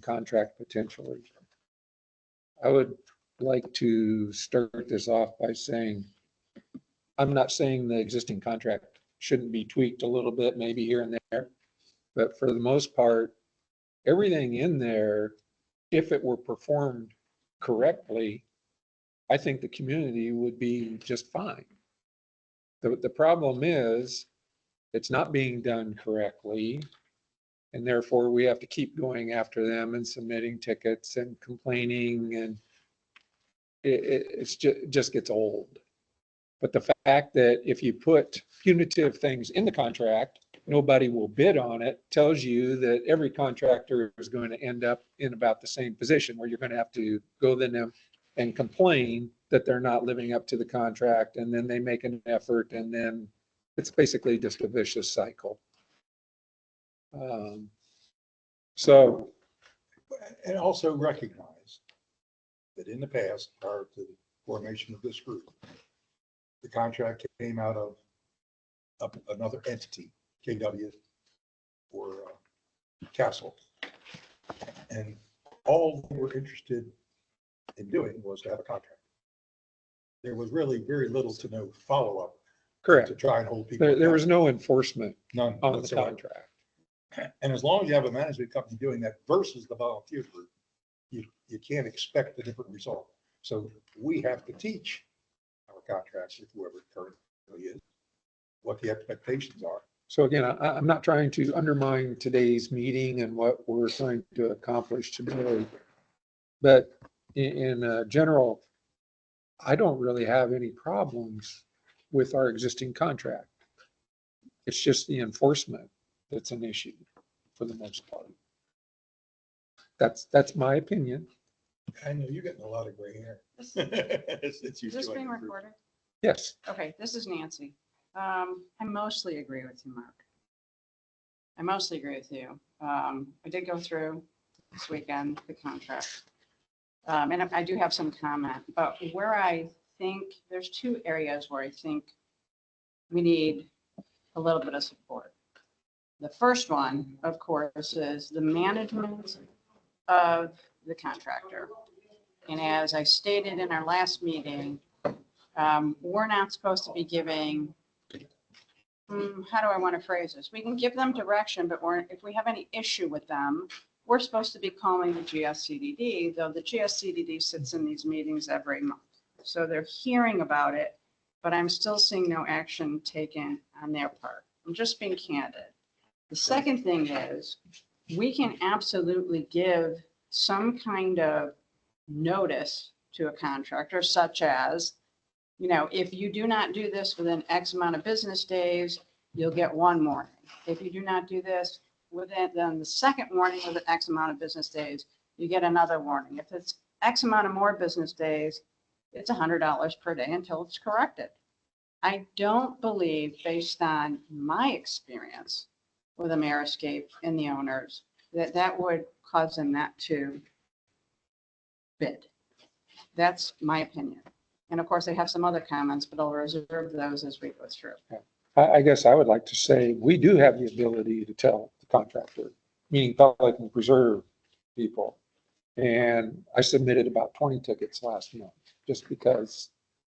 contract potentially. I would like to start this off by saying, I'm not saying the existing contract shouldn't be tweaked a little bit, maybe here and there, but for the most part, everything in there, if it were performed correctly, I think the community would be just fine. The problem is, it's not being done correctly. And therefore, we have to keep going after them and submitting tickets and complaining, and just gets old. But the fact that if you put punitive things in the contract, nobody will bid on it, tells you that every contractor is going to end up in about the same position, where you're going to have to go to them and complain that they're not living up to the contract, and then they make an effort, and then it's basically just a vicious cycle. So, And also recognize that in the past, prior to the formation of this group, the contract came out of another entity, KW or Castle. And all we were interested in doing was to have a contract. There was really very little to no follow-up. correct. To try and hold people. There was accountable. no enforcement None on the whatsoever. contract. And as long as you have a management company doing that versus the volunteer group, you can't expect a different result. So we have to teach our contracts with whoever it currently is, what the expectations are. So again, I'm not trying to undermine today's meeting and what we're trying to accomplish today. But in general, I don't really have any problems with our existing contract. It's just the enforcement that's an issue for the most part. That's my opinion. I know you're getting a lot of gray hair. Is this being recorded? Yes, Okay, this is Nancy. I mostly agree with you, Mark. I mostly agree with you. I did go through this weekend the contract. And I do have some comment, but where I think there's two areas where I think we need a little bit of support. The first one, of course, is the management of the contractor. And as I stated in our last meeting, we're not supposed to be giving, how do I want to phrase this? We can give them direction, but if we have any issue with them, we're supposed to be calling the GSCDD, though the GSCDD sits in these meetings every month. So they're hearing about it, but I'm still seeing no action taken on their part. I'm just being candid. The second thing is, we can absolutely give some kind of notice to a contractor, such as, if you do not do this within X amount of business days, you'll get one warning. If you do not do this then the second warning within X amount of business days, you get another warning. If it's X amount of more business days, it's $100 per day until it's corrected. I don't believe, based on my experience with Ameriscape and the owners, that would cause them not to bid. That's my opinion. And of course, I have some other comments, but I'll reserve those as we go through. I guess I would like to say, we do have the ability to tell the contractor, meaning Pelican Preserve people. And I submitted about 20 tickets last month, just because.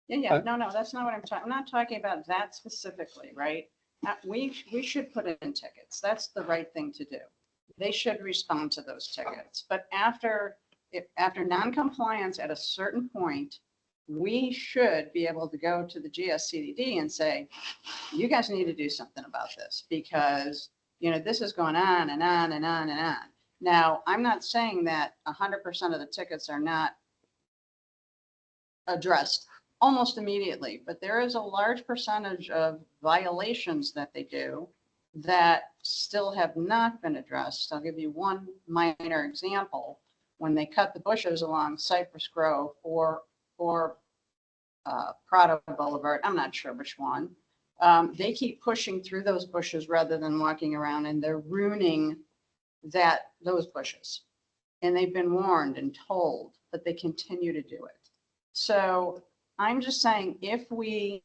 Yeah, no, that's not what I'm talking. I'm not talking about that specifically, right? We should put in tickets. That's the right thing to do. They should respond to those tickets. But after non-compliance at a certain point, we should be able to go to the GSCDD and say, you guys need to do something about this, because, this is going on and on and on and on. Now, I'm not saying that 100% of the tickets are not addressed almost immediately, but there is a large percentage of violations that they do that still have not been addressed. I'll give you one minor example. When they cut the bushes along Cypress Grove or Prado Boulevard, I'm not sure which one, they keep pushing through those bushes rather than walking around, and they're ruining those bushes. And they've been warned and told, but they continue to do it. So I'm just saying, if we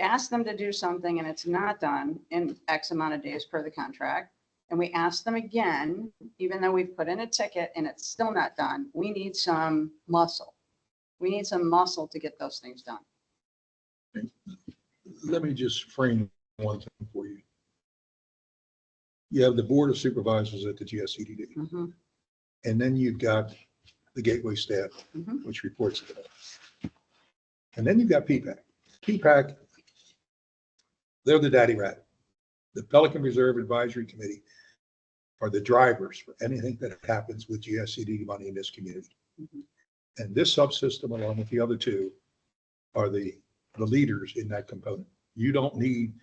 ask them to do something and it's not done in X amount of days per the contract, and we ask them again, even though we've put in a ticket and it's still not done, we need some muscle. We need some muscle to get those things done. Let me just frame one thing for you. You have the Board of Supervisors at the GSCDD, Mhm, and then you've got the Gateway staff, mhm. which reports to that. And then you've got PPAC. PPAC, they're the daddy rat. The Pelican Reserve Advisory Committee are the drivers for anything that happens with GSCD money in this community. Mhm. And this subsystem, along with the other two, are the leaders in that component. You don't need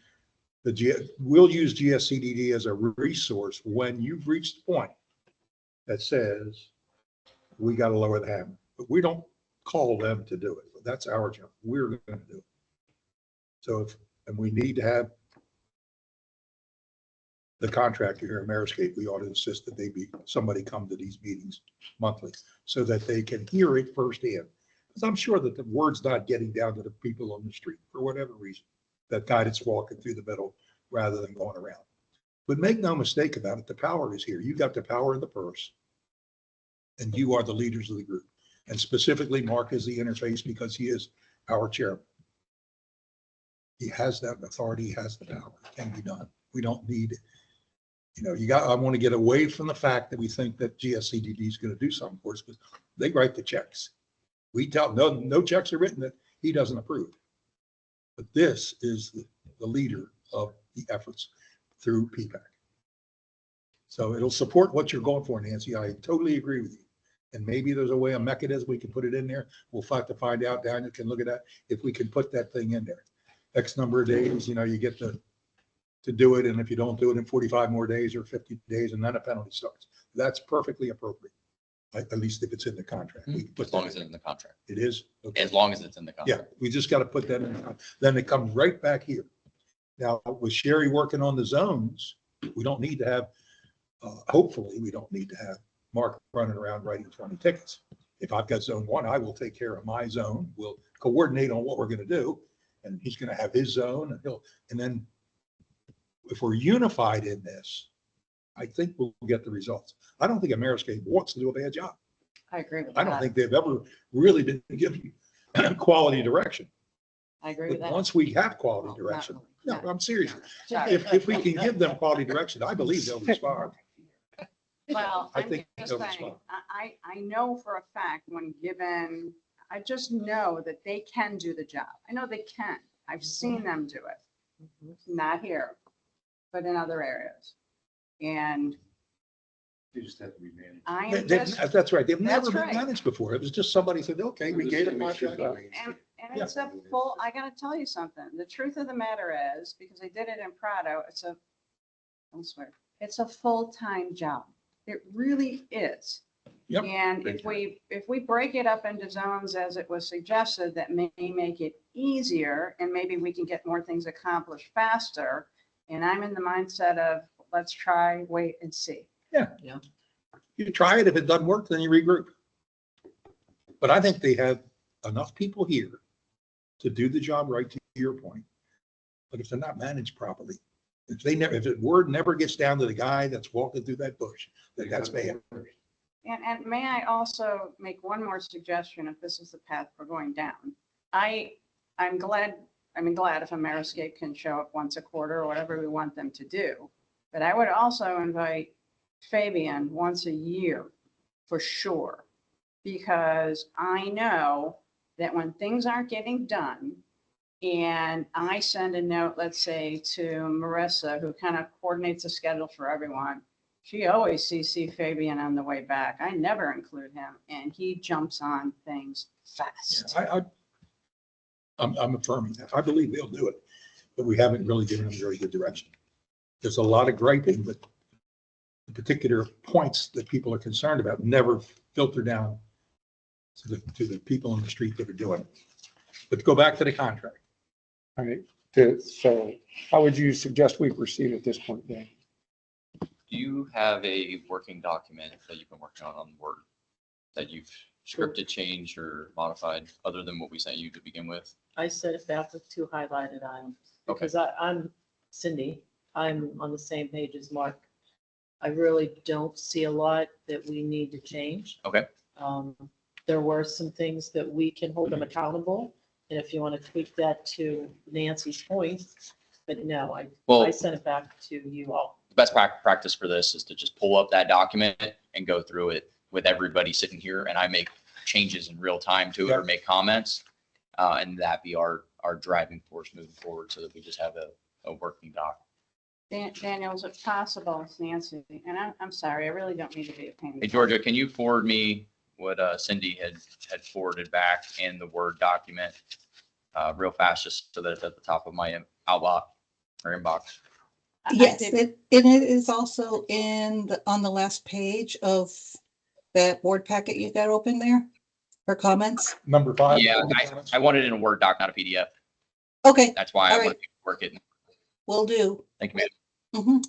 we'll use GSCDD as a resource when you've reached the point that says we got to lower the hammer. But we don't call them to do it. That's our job. We're going to do it. So and we need to have the contractor here at Ameriscape, we ought to insist that somebody come to these meetings monthly so that they can hear it firsthand. Because I'm sure that the word's not getting down to the people on the street for whatever reason. That guy that's walking through the middle rather than going around. But make no mistake about it, the power is here. You got the power in the purse. And you are the leaders of the group. And specifically, Mark is the interface because he is our chairman. He has that authority, he has the power. It can be done. We don't need, I want to get away from the fact that we think that GSCDD is going to do something for us because they write the checks. We tell, no checks are written that he doesn't approve. But this is the leader of the efforts through PPAC. So it'll support what you're going for, Nancy. I totally agree with you. And maybe there's a way, a mechanism we can put it in there. We'll have to find out. Daniel can look at that. If we can put that thing in there, X number of days, you get to do it. And if you don't do it in 45 more days or 50 days, and then a penalty starts. That's perfectly appropriate. At least if it's in the contract. As long as it's in the contract. It is. Okay. As long as it's in the Yeah, contract. we just got to put that in. Then it comes right back here. Now, with Sherry working on the zones, we don't need to have, hopefully, we don't need to have Mark running around writing 20 tickets. If I've got zone 1, I will take care of my zone. We'll coordinate on what we're going to do. And he's going to have his zone and then if we're unified in this, I think we'll get the results. I don't think Ameriscape wants to do a bad job. I agree with that. I don't think they've ever really been given quality direction. I agree But with that. once we have quality Well, direction, not no, I'm serious. Sorry. If we can give them quality direction, I believe they'll respond. Well, I I'm think just they'll saying, respond. I know for a fact when given, I just know that they can do the job. I know they can. I've seen them do it. Not here, but in other areas. And You just have to be managed. I am They- just, That's right. They've never That's been right. managed before. It was just somebody said, okay, we gave it a contract. and it's a full, I gotta tell you something. The truth of the matter is, because I did it in Prado, it's a full-time job. It really is. Yep. And if we break it up into zones as it was suggested, that may make it easier and maybe we can get more things accomplished faster. And I'm in the mindset of, let's try, wait and see. You try it. If it doesn't work, then you regroup. But I think they have enough people here to do the job right, to your point. But if they're not managed properly, if the word never gets down to the guy that's walking through that bush, then that's bad. And may I also make one more suggestion if this is the path we're going down? I'm glad if Ameriscape can show up once a quarter or whatever we want them to do. But I would also invite Fabian once a year for sure. Because I know that when things aren't getting done and I send a note, let's say to Marissa, who kind of coordinates the schedule for everyone, she always CC Fabian on the way back. I never include him and he jumps on things fast. I'm affirming that. I believe they'll do it, but we haven't really given them very good direction. There's a lot of griping, but the particular points that people are concerned about never filter down to the people on the street that are doing it. But to go back to the contract. All right. So how would you suggest we proceed at this point, Dan? Do you have a working document that you've been working on Word that you've scripted, changed, or modified other than what we sent you to begin with? I sent it back with 2 highlighted items Okay. because I'm Cindy. I'm on the same page as Mark. I really don't see a lot that we need to change. Okay. There were some things that we can hold them accountable, and if you want to tweak that to Nancy's point, but no, I Well, sent it back to you all. the best practice for this is to just pull up that document and go through it with everybody sitting here, and I make changes in real time to it or make comments. And that be our driving force moving forward so that we just have a working doc. Daniel, is it possible, it's Nancy, and I'm sorry, I really don't mean to be a pain. in the Hey, Georgia, can you forward me what Cindy had forwarded back in the Word document real fast, just so that it's at the top of my outbox or inbox? I Yes, did- it is also on the last page of that board packet you got open there for comments. Number 5. Yeah, I want it in a Word doc, not a PDF. Okay, That's why I All want right. to work it. will do. Thank you, ma'am. Mhm.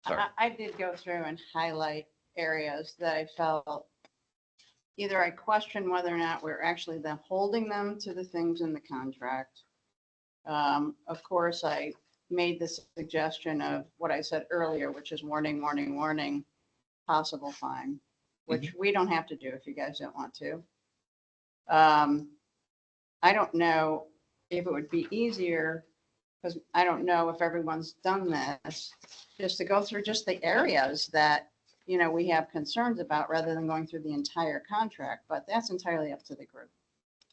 Sorry. I did go through and highlight areas that I felt either I questioned whether or not we're actually then holding them to the things in the contract. Of course, I made the suggestion of what I said earlier, which is warning, warning, warning, possible fine, which we don't have to do if you guys don't want to. I don't know if it would be easier, because I don't know if everyone's done this, just to go through just the areas that, you know, we have concerns about rather than going through the entire contract, but that's entirely up to the group.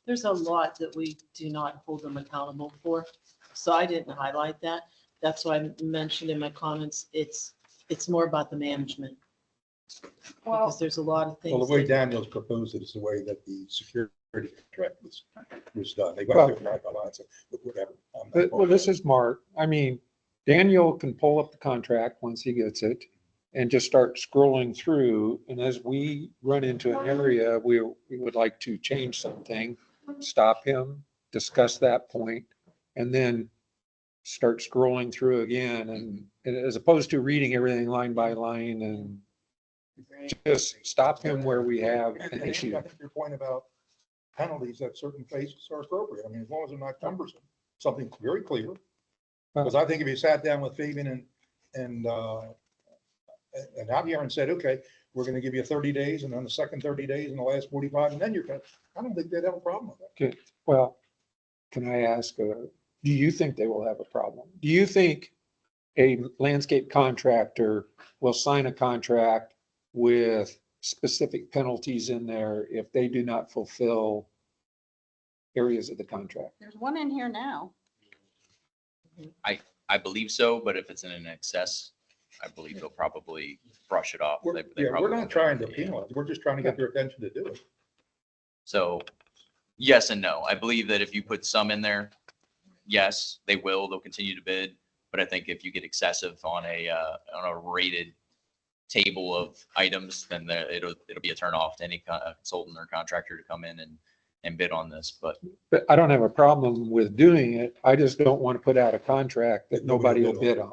There's a lot that we do not hold them accountable for, so I didn't highlight that. That's why I mentioned in my comments, it's more about the management, because Well, there's a lot of Well, things. the way that- Daniel's proposed it is the way that the security contract was done. They Well- got different guidelines, but whatever. Well, this is Mark. I mean, Daniel can pull up the contract once he gets it and just start scrolling through. And as we run into an area, we would like to change something, stop him, discuss that point, and then start scrolling through again. And as opposed to reading everything line by line and just stop him where we have And an I issue. think your point about penalties at certain phases are appropriate. I mean, as long as they're not cumbersome, something very clear. Because I think if you sat down with Fabian and Javier and said, okay, we're going to give you 30 days and then the second 30 days and the last 45, and then you're going to, I don't think they'd have a problem with that. Well, can I ask, do you think they will have a problem? Do you think a landscape contractor will sign a contract with specific penalties in there if they do not fulfill areas of the contract? there's one in here now. I believe so, but if it's in an excess, I believe they'll probably brush it off. We're, They yeah, we're probably not won't. trying to Yeah. penalize. We're just trying to get their attention to do it. So yes and no. I believe that if you put some in there, yes, they'll continue to bid. But I think if you get excessive on a rated table of items, then it'll be a turn off to any consultant or contractor to come in and bid on this. But But I don't have a problem with doing it. I just don't want to put out a contract that nobody will bid on.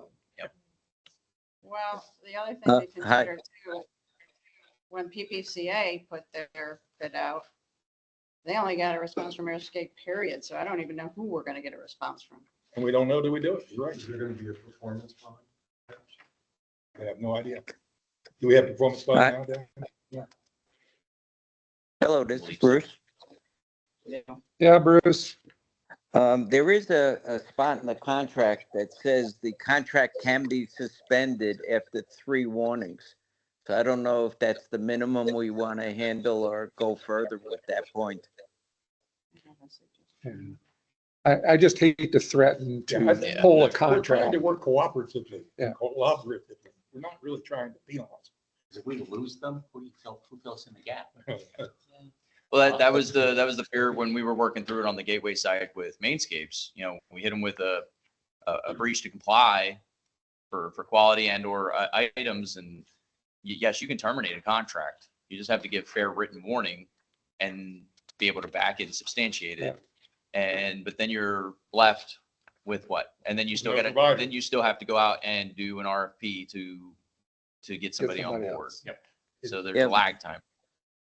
Well, the other thing Uh, to hi. consider too, when PPCA put their bid out, they only got a response from Airscape, period. So I don't even know who we're going to get a response from. And we don't know, do we do it? You're right. Is there going to be a performance bond? I have no idea. Do we have performance bond now, Dan? Hello, this is Bruce. Yeah, Bruce? There is a spot in the contract that says the contract can be suspended after 3 warnings. So I don't know if that's the minimum we want to handle or go further with that point. I just hate to threaten Yeah, I to think pull a We're trying contract. to work cooperatively. Yeah. Collaboratively. We're not really trying to penalize. If we lose them, who fills in the gap? well, that was the fear when we were working through it on the gateway side with Mainscapes. You know, we hit them with a breach to comply for quality and or items. And yes, you can terminate a contract. You just have to give fair written warning and be able to back it and substantiate it. But then you're left with what? And then you still No got to, provider. then you still have to go out and do an RFP to get somebody on somebody board. else. Yep. So there's Yeah. a lag time.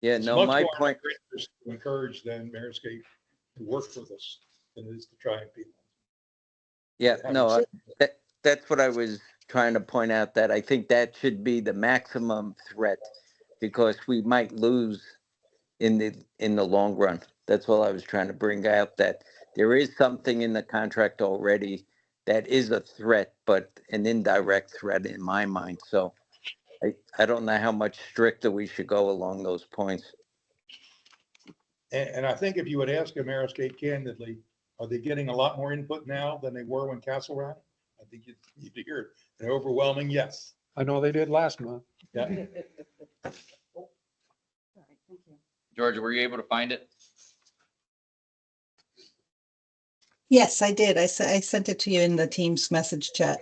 Yeah, It's no, much my more in point, our interest to encourage then Mayor'scape to work with us than it is to try and penalize. yeah, no, that's what I was trying to point out that I think that should be the maximum threat because we might lose in the long run. That's all I was trying to bring out, that there is something in the contract already that is a threat, but an indirect threat in my mind. So I don't know how much stricter we should go along those points. And I think if you would ask Ameriscape candidly, are they getting a lot more input now than they were when Castle ran? I think you'd hear an overwhelming yes. I know they did last month. Yeah. All right, thank you. Georgia, were you able to find it? Yes, I did. I sent it to you in the Teams message chat.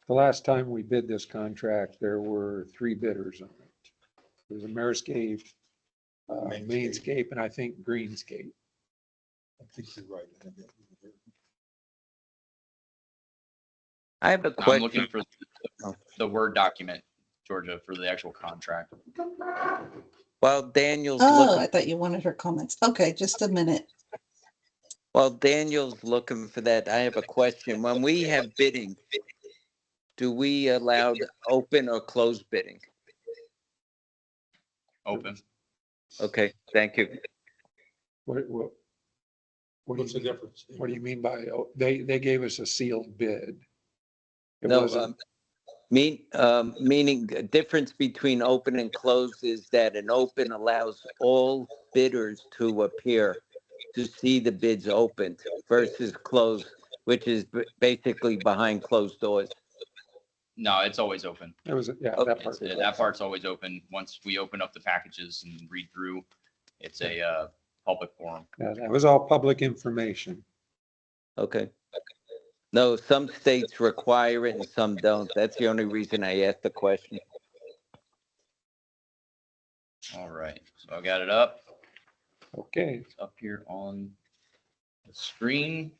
The last time we bid this contract, there were 3 bidders on it. It was Ameriscape, Mainscape, and I think Greenscape. I think you're right. I have a I'm looking question. for the Word document, Georgia, for the actual contract. While Daniel's Oh, looking, I thought you wanted her comments. Okay, just a minute. while Daniel's looking for that, I have a question. When we have bidding, do we allow open or closed bidding? Open. Okay, thank you. What do What's the you, difference? what do you mean by, they gave us a sealed bid? It No, wasn't, meaning the difference between open and closed is that an open allows all bidders to appear to see the bids opened versus closed, which is basically behind closed doors. No, it's always open. it was, yeah, Okay. that part. That part's always open. Once we open up the packages and read through, it's a public forum. Yeah, that was all public information. Okay. No, some states require it and some don't. That's the only reason I asked the question. All right, so I got it up. Okay, It's up here on the screen.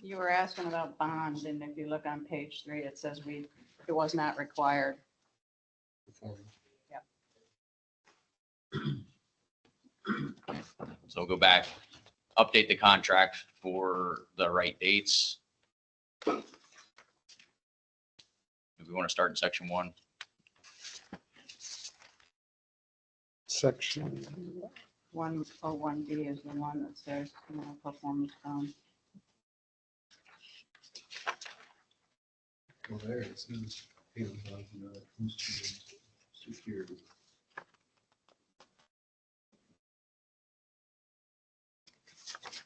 You were asking about bond, and if you look on page 3, it says it was not required. So we'll go back, update the contract for the right dates. If we want to start in section 1. section, 101B is the one that says, performance bond. Well, there it says, security.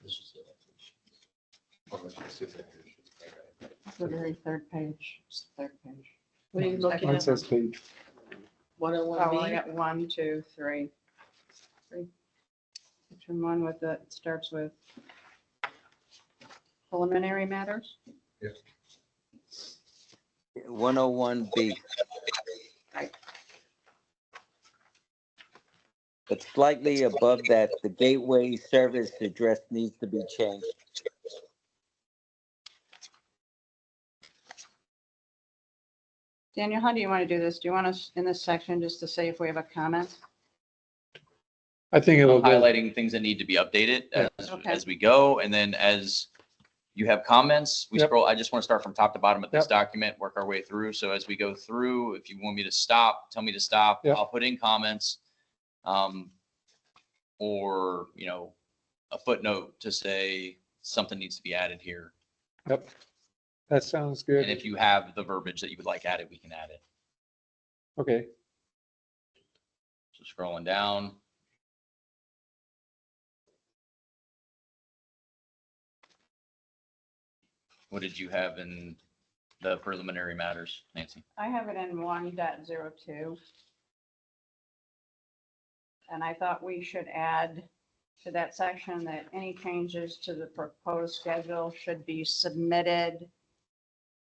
This is it. Oh, it's just it. It's the very third page. It's the third page. What are you looking mine at? says page, 101 Oh, I B? got 1, 2, 3. Section 1 with the, it starts with preliminary matters. 101B. Right. But slightly above that, the gateway service address needs to be changed. Daniel, how do you want to do this? Do you want us in this section just to say if we have a comment? I think it'll go, Highlighting things that need to be updated Okay. as we go. And then as you have comments, we Yep. scroll. I just want to start from top to bottom of this Yep. document, work our way through. So as we go through, if you want me to stop, tell me to stop. Yep. I'll put in comments. Or, a footnote to say something needs to be added here. yep, that sounds And good. if you have the verbiage that you would like added, we can add it. Okay, So scrolling down. What did you have in the preliminary matters, Nancy? I have it in 1.02. And I thought we should add to that section that any changes to the proposed schedule should be submitted.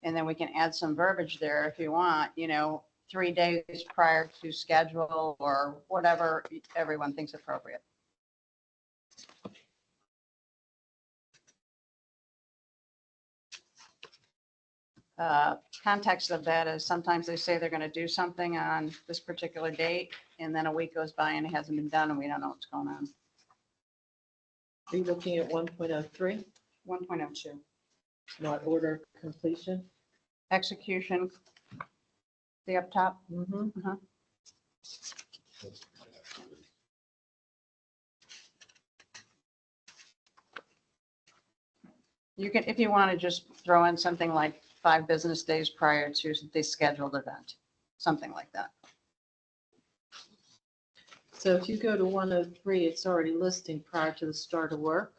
And then we can add some verbiage there if you want, 3 days prior to schedule or whatever everyone thinks appropriate. Context of that is sometimes they say they're going to do something on this particular date, and then a week goes by and it hasn't been done, and we don't know what's going on. Are you looking at 1.03, 1.02, not order of completion? execution. See up top? Mm-hmm. You can, if you want to just throw in something like 5 business days prior to the scheduled event, something like that. So if you go to 103, it's already listing prior to the start of work.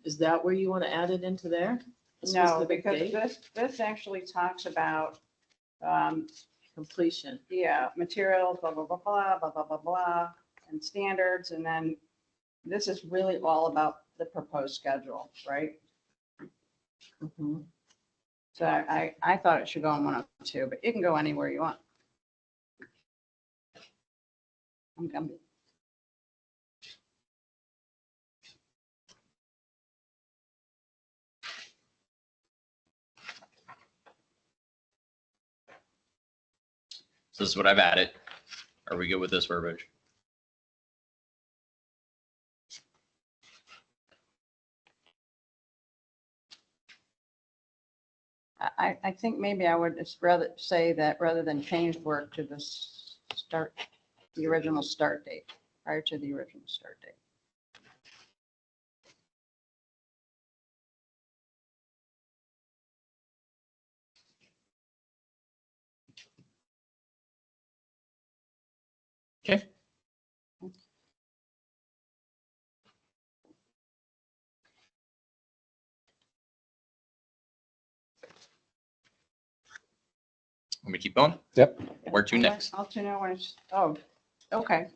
Is that where you want to add it into there? A No, specific because date? this actually talks about, Completion. yeah, materials, blah, blah, blah, blah, blah, blah, blah, blah, and standards. And then this is really all about the proposed schedule, right? Mhm. So I thought it should go in 102, but it can go anywhere you want. I'm So this is what I've added. Are we good with this verbiage? I think maybe I would just rather say that rather than changed work to the start, the original start date, prior to the original start date. Okay. Let me keep going. Yep. Where to next? I'll to know when it's, oh, okay.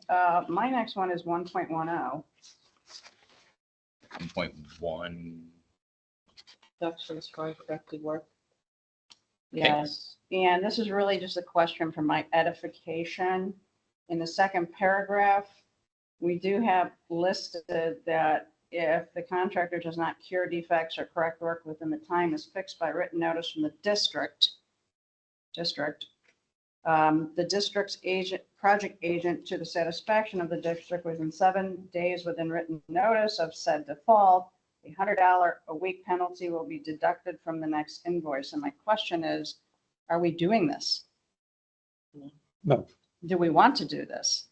My next one is 1.10. 1.1. Deductions for corrected work. Yes, and this is really just a question for my edification. In the second paragraph, we do have listed that if the contractor does not cure defects or correct work within the time is fixed by written notice from the district, the district's agent, project agent to the satisfaction of the district within 7 days within written notice of said default, a $100 a week penalty will be deducted from the next invoice. And my question is, are we doing this? No. Do we want to do this?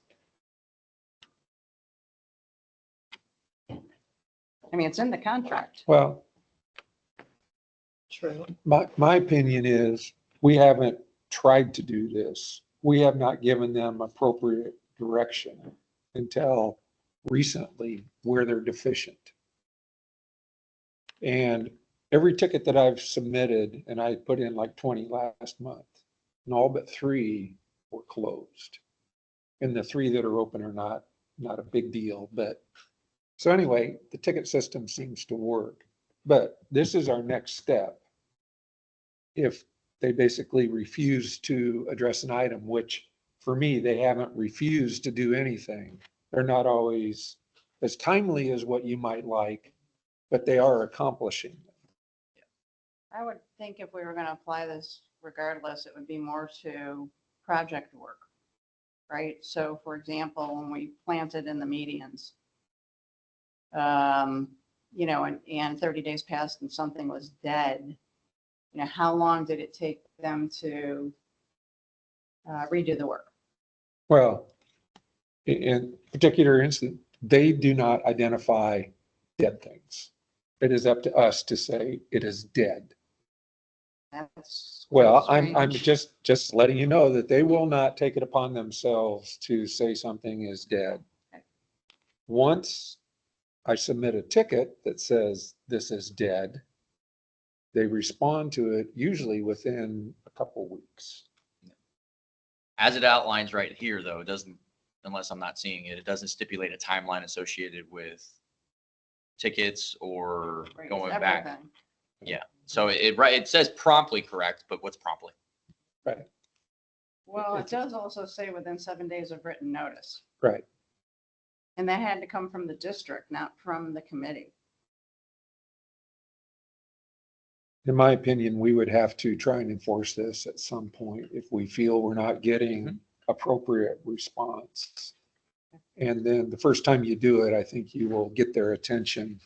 I mean, it's in the contract. Well, True. my opinion is we haven't tried to do this. We have not given them appropriate direction until recently where they're deficient. And every ticket that I've submitted, and I put in like 20 last month, and all but 3 were closed. And the 3 that are open are not a big deal, but so anyway, the ticket system seems to work. But this is our next step. If they basically refuse to address an item, which for me, they haven't refused to do anything. They're not always as timely as what you might like, but they are accomplishing. I would think if we were going to apply this regardless, it would be more to project work, right? So for example, when we planted in the medians, you know, and 30 days passed and something was dead, you know, how long did it take them to redo the work? Well, in particular instance, they do not identify dead things. It is up to us to say it is dead. That's Well, I'm strange. just letting you know that they will not take it upon themselves to say something is dead. Okay. Once I submit a ticket that says this is dead, they respond to it usually within a couple weeks. As it outlines right here, though, it doesn't, unless I'm not seeing it, it doesn't stipulate a timeline associated with tickets or Right, going back. everything. Yeah. So it says promptly correct, but what's promptly? Right, Well, it It's- does also say within 7 days of written notice. right. And that had to come from the district, not from the committee. In my opinion, we would have to try and enforce this at some point if we feel we're not getting appropriate response. And then the first time you do it, I think you will get their attention.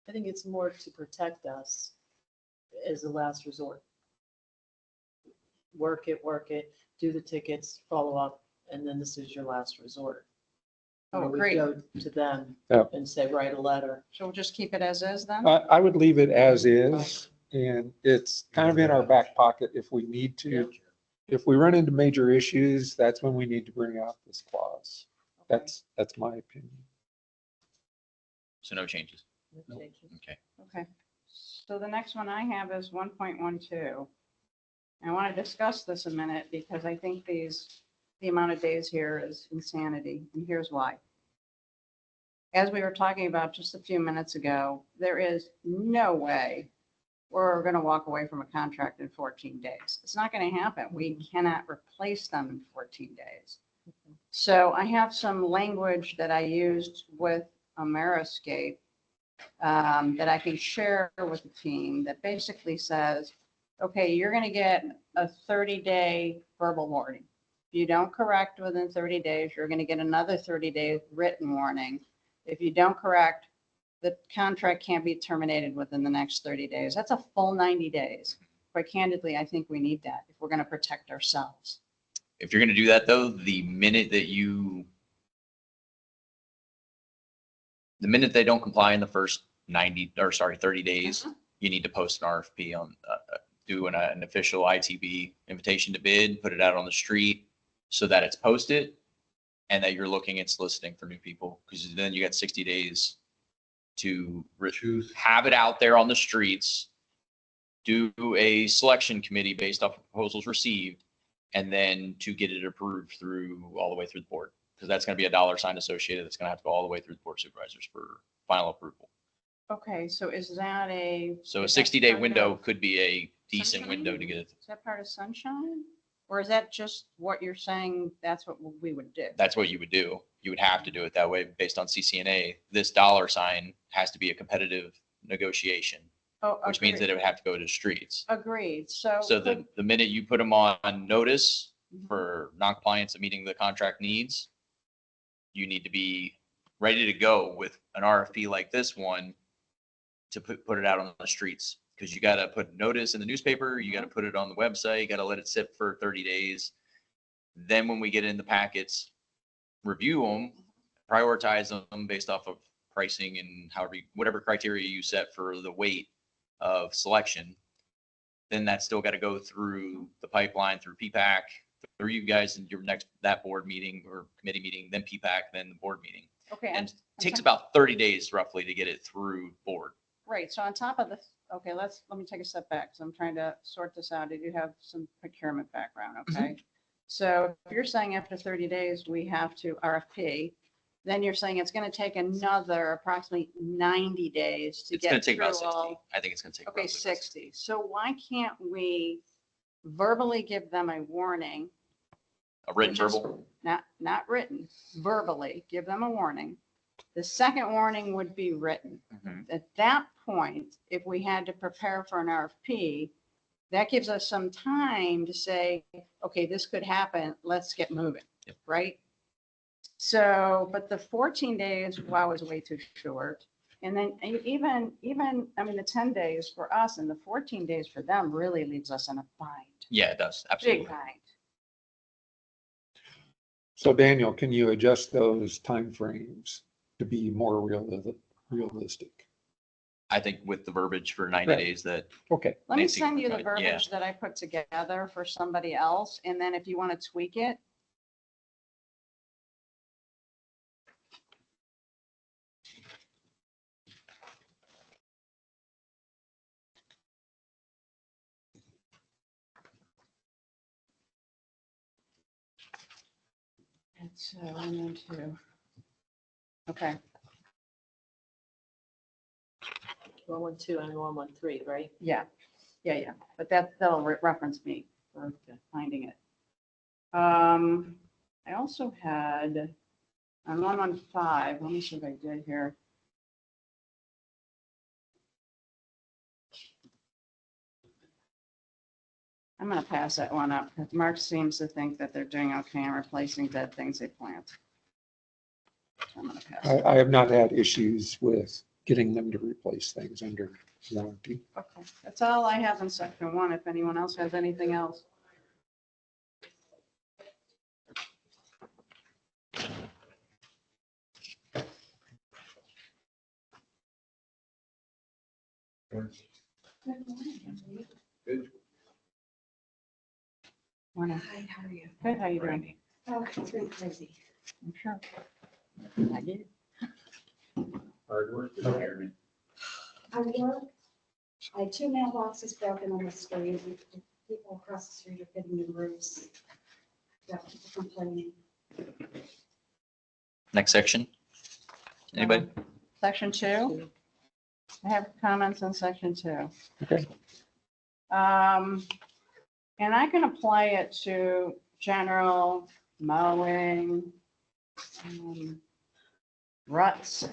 I think it's more to protect us as a last resort. Work it, do the tickets, follow up, and then this is your last resort. Oh, And we great. go to them Yeah. and say, write a letter. So we'll just keep it as is then? I would leave it as is, and it's kind of in our back pocket if we need to. If we run into major issues, that's when we need to bring out this clause. Okay. That's my opinion. So no changes. Okay. Okay, so the next one I have is 1.12. I want to discuss this a minute because I think the amount of days here is insanity, and here's why. As we were talking about just a few minutes ago, there is no way we're going to walk away from a contract in 14 days. It's not going to happen. We cannot replace them in 14 days. So I have some language that I used with Ameriscape that I can share with the team that basically says, okay, you're going to get a 30-day verbal warning. If you don't correct within 30 days, you're going to get another 30-day written warning. If you don't correct, the contract can't be terminated within the next 30 days. That's a full 90 days. Quite candidly, I think we need that if we're going to protect ourselves. If you're going to do that though, the minute they don't comply in the first 30 days, you need to post an RFP on, do an official ITB invitation to bid, put it out on the street so that it's posted and that you're looking at soliciting for new people. Because then you got 60 days to have it out there on the streets, do a selection committee based off of proposals received, and then to get it approved all the way through the board. Because that's going to be a dollar sign associated. That's going to have to go all the way through the board of supervisors for final approval. Okay, so is that a? So a is that 60-day part window of could be a decent Sunshine? window to get it. Is that part of Sunshine? Or is that just what you're saying, that's what we would do? That's what you would do. You would have to do it that way based on CCNA. This dollar sign has to be a competitive negotiation, Oh, which means that agreed. it would have to go to streets. Agreed, so. So the minute you put them on notice Mhm. for noncompliance of meeting the contract needs, you need to be ready to go with an RFP like this one to put it out on the streets. Because you got to put notice in the newspaper, you got to put it on the website, you got to let it sit for 30 days. Then when we get in the packets, review them, prioritize them based off of pricing and whatever criteria you set for the weight of selection. Then that's still got to go through the pipeline, through PPAC, through you guys in that board meeting or committee meeting, then PPAC, then the board meeting. Okay, And and it takes about 30 days roughly to get it through board. right, so on top of this, okay, let me take a step back, because I'm trying to sort this out. I do have some procurement background, okay? So if you're saying after 30 days, we have to RFP, then you're saying it's going to take another approximately 90 days to It's going get to take through about 60. all. I think it's going to take Okay, roughly about 60. So why can't we verbally give them a warning? A written Which is- verbal. Not written, verbally, give them a warning. The second warning would be written. Mhm. At that point, if we had to prepare for an RFP, that gives us some time to say, okay, this could happen, let's get moving, Yep. right? So, but the 14 days, wow, is way too short. And then even, I mean, the 10 days for us and the 14 days for them really leaves us in a bind, Yeah, it does. big Absolutely. bind. So Daniel, can you adjust those timeframes to be more realistic? I think with the verbiage for 90 Right. days that Okay, Let me Nancy send you the provided, yeah. verbiage that I put together for somebody else, and then if you want to tweak it. It's 1 and 2. Okay, 112 and 113, right? yeah, but that'll reference me for finding it. I also had on 115, let me see if I did here. I'm gonna pass that one up. Mark seems to think that they're doing okay in replacing dead things they plant. I'm gonna pass it. I have not had issues with getting them to replace things under warranty. Okay, that's all I have in section one. If anyone else has anything else. Morning. Hi, how are you? Good, how you doing? Oh, it's been crazy. I'm sure. I did. Hard work. I work, I had 2 mailboxes broken on the street. People across the street are getting new roofs. Got people complaining. Next section. Anybody? Section two. I have comments on section two. Okay. And I can apply it to general mowing, ruts.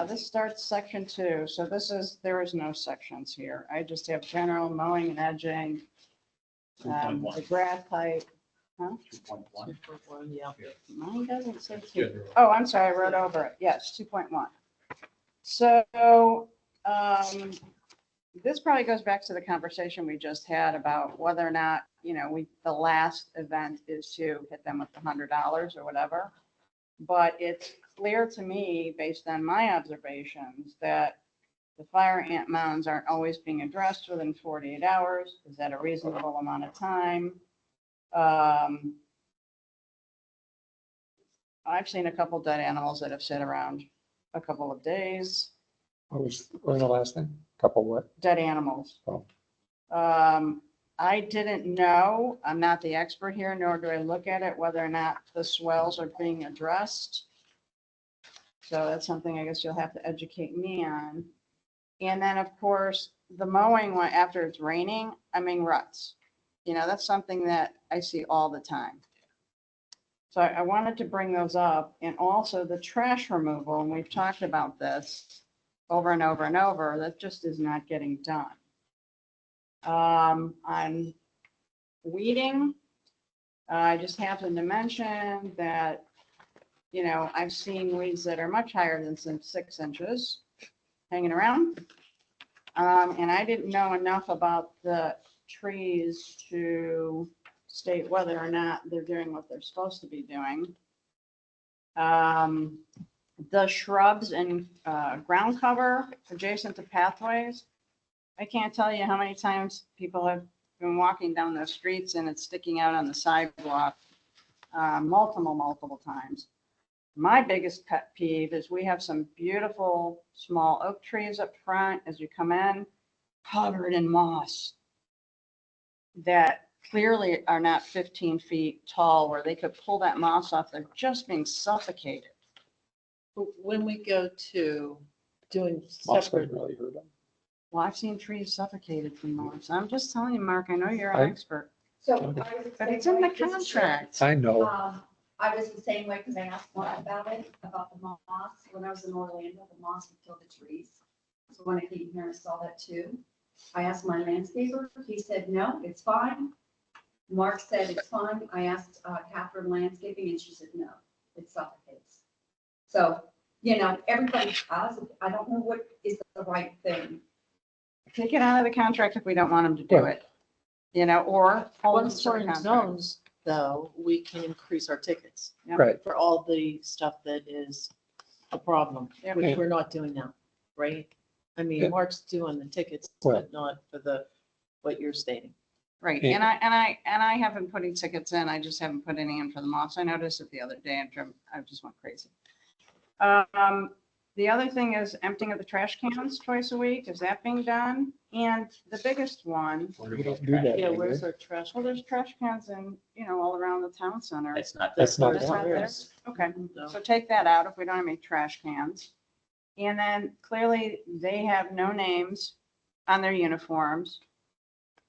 This starts section two, so there is no sections here. I just have general mowing and edging, the grass pipe. Huh? 2.1, yeah. Mine doesn't say two. Oh, I'm sorry, I wrote over it. Yes, 2.1. So, this probably goes back to the conversation we just had about whether or not, the last event is to hit them with $100 or whatever. But it's clear to me, based on my observations, that the fire ant mounds aren't always being addressed within 48 hours. Is that a reasonable amount of time? I've seen a couple dead animals that have sit around a couple of days, What was the last thing? Couple what? dead animals. Oh. I didn't know, I'm not the expert here, nor do I look at it, whether or not the swells are being addressed. So that's something I guess you'll have to educate me on. And then, of course, the mowing one after it's raining, ruts. That's something that I see all the time. So I wanted to bring those up, and also the trash removal, and we've talked about this over and over and over, that just is not getting done. On weeding, I just happened to mention that, I've seen weeds that are much higher than 6 inches hanging around. And I didn't know enough about the trees to state whether or not they're doing what they're supposed to be doing. The shrubs and ground cover adjacent to pathways. I can't tell you how many times people have been walking down the streets and it's sticking out on the sidewalk multiple times. My biggest pet peeve is we have some beautiful small oak trees up front as you come in, covered in moss that clearly are not 15 feet tall where they could pull that moss off. They're just being suffocated. But when we go to doing Moss separate, doesn't really hurt them. Well, I've seen trees suffocated from moss. I'm just telling you, Mark, I know you're I- an expert, So I was the but same it's in the way. This is- contract. I know. I was the same way because I asked Mark about it, about the moss. When I was in Orlando, the moss would kill the trees. So when I came here, I saw that too. I asked my landscaper, he said, no, it's fine. Mark said it's fine. I asked Catherine Landscaping and she said, no, it suffocates. So, everybody has, I don't know what is the right thing. Take it out of the contract if we don't want them to do it, or hold them once to we're the in contract. zones, though, we can increase our tickets Yep. Right. for all the stuff that is a problem, Yep. which we're not doing now, right? I Yeah. mean, Mark's doing the tickets, Well- but not for what you're stating. Right, And- and I haven't putting tickets in, I just haven't put any in for the moss. I noticed it the other day, and I just went crazy. The other thing is emptying of the trash cans twice a week, is that being done? And the biggest one, We don't do that. Yeah, do where's we? our trash? well, there's trash cans in, all around the town center. That's not. That's not That's not there. there? Okay, No. so take that out if we don't have any trash cans. And then clearly they have no names on their uniforms.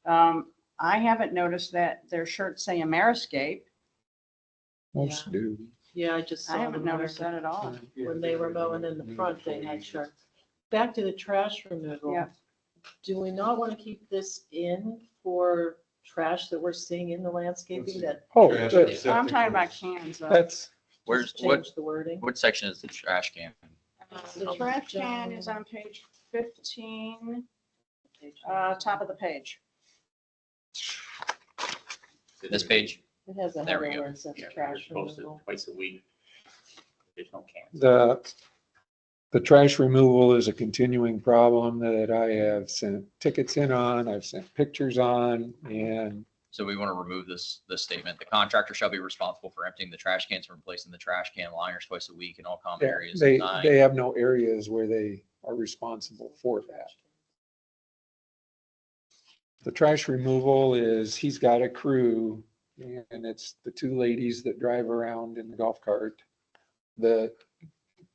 I haven't noticed that their shirts say Ameriscape. Most do. Yeah, I just I saw haven't them noticed that at all. when they were mowing in the front, they had shirts. Back to the trash removal. Yeah. do we not want to keep this in for trash that we're seeing in the landscaping that Oh, Trash but is- I'm talking about cans though. that's, Where's, just what, change the wording? what section is the trash can? The trash can is on page 15, top of the page. This page? It has a There we header go. where it says Yeah, trash they're posted removal. twice a week. There's no cans. the trash removal is a continuing problem that I have sent tickets in on, I've sent pictures on, and So we want to remove this statement. The contractor shall be responsible for emptying the trash cans and replacing the trash can liners twice a week in all common yeah, areas. they, Nine. they have no areas where they are responsible for that. The trash removal is, he's got a crew, and it's the two ladies that drive around in the golf cart that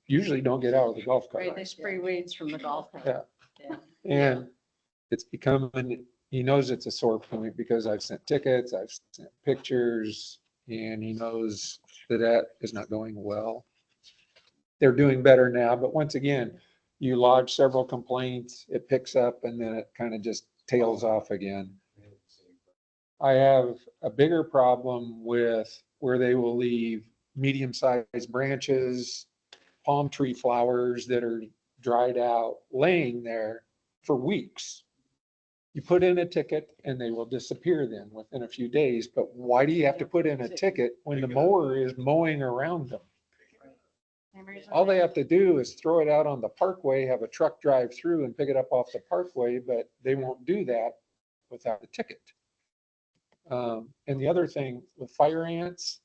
usually don't get out of the golf Right, cart. they spray weeds from the golf cart. Yeah. Yeah. And it's becoming, he knows it's a sore point because I've sent tickets, I've sent pictures, and he knows that that is not going well. They're doing better now, but once again, you lodge several complaints, it picks up, and then it kind of just tails off again. I have a bigger problem with where they will leave medium-sized branches, palm tree flowers that are dried out, laying there for weeks. You put in a ticket and they will disappear then within a few days, but why do you have to put in a ticket when the mower is mowing around them? Same reason All they why- have to do is throw it out on the parkway, have a truck drive through and pick it up off the parkway, but they won't do that without a ticket. And the other thing with fire ants,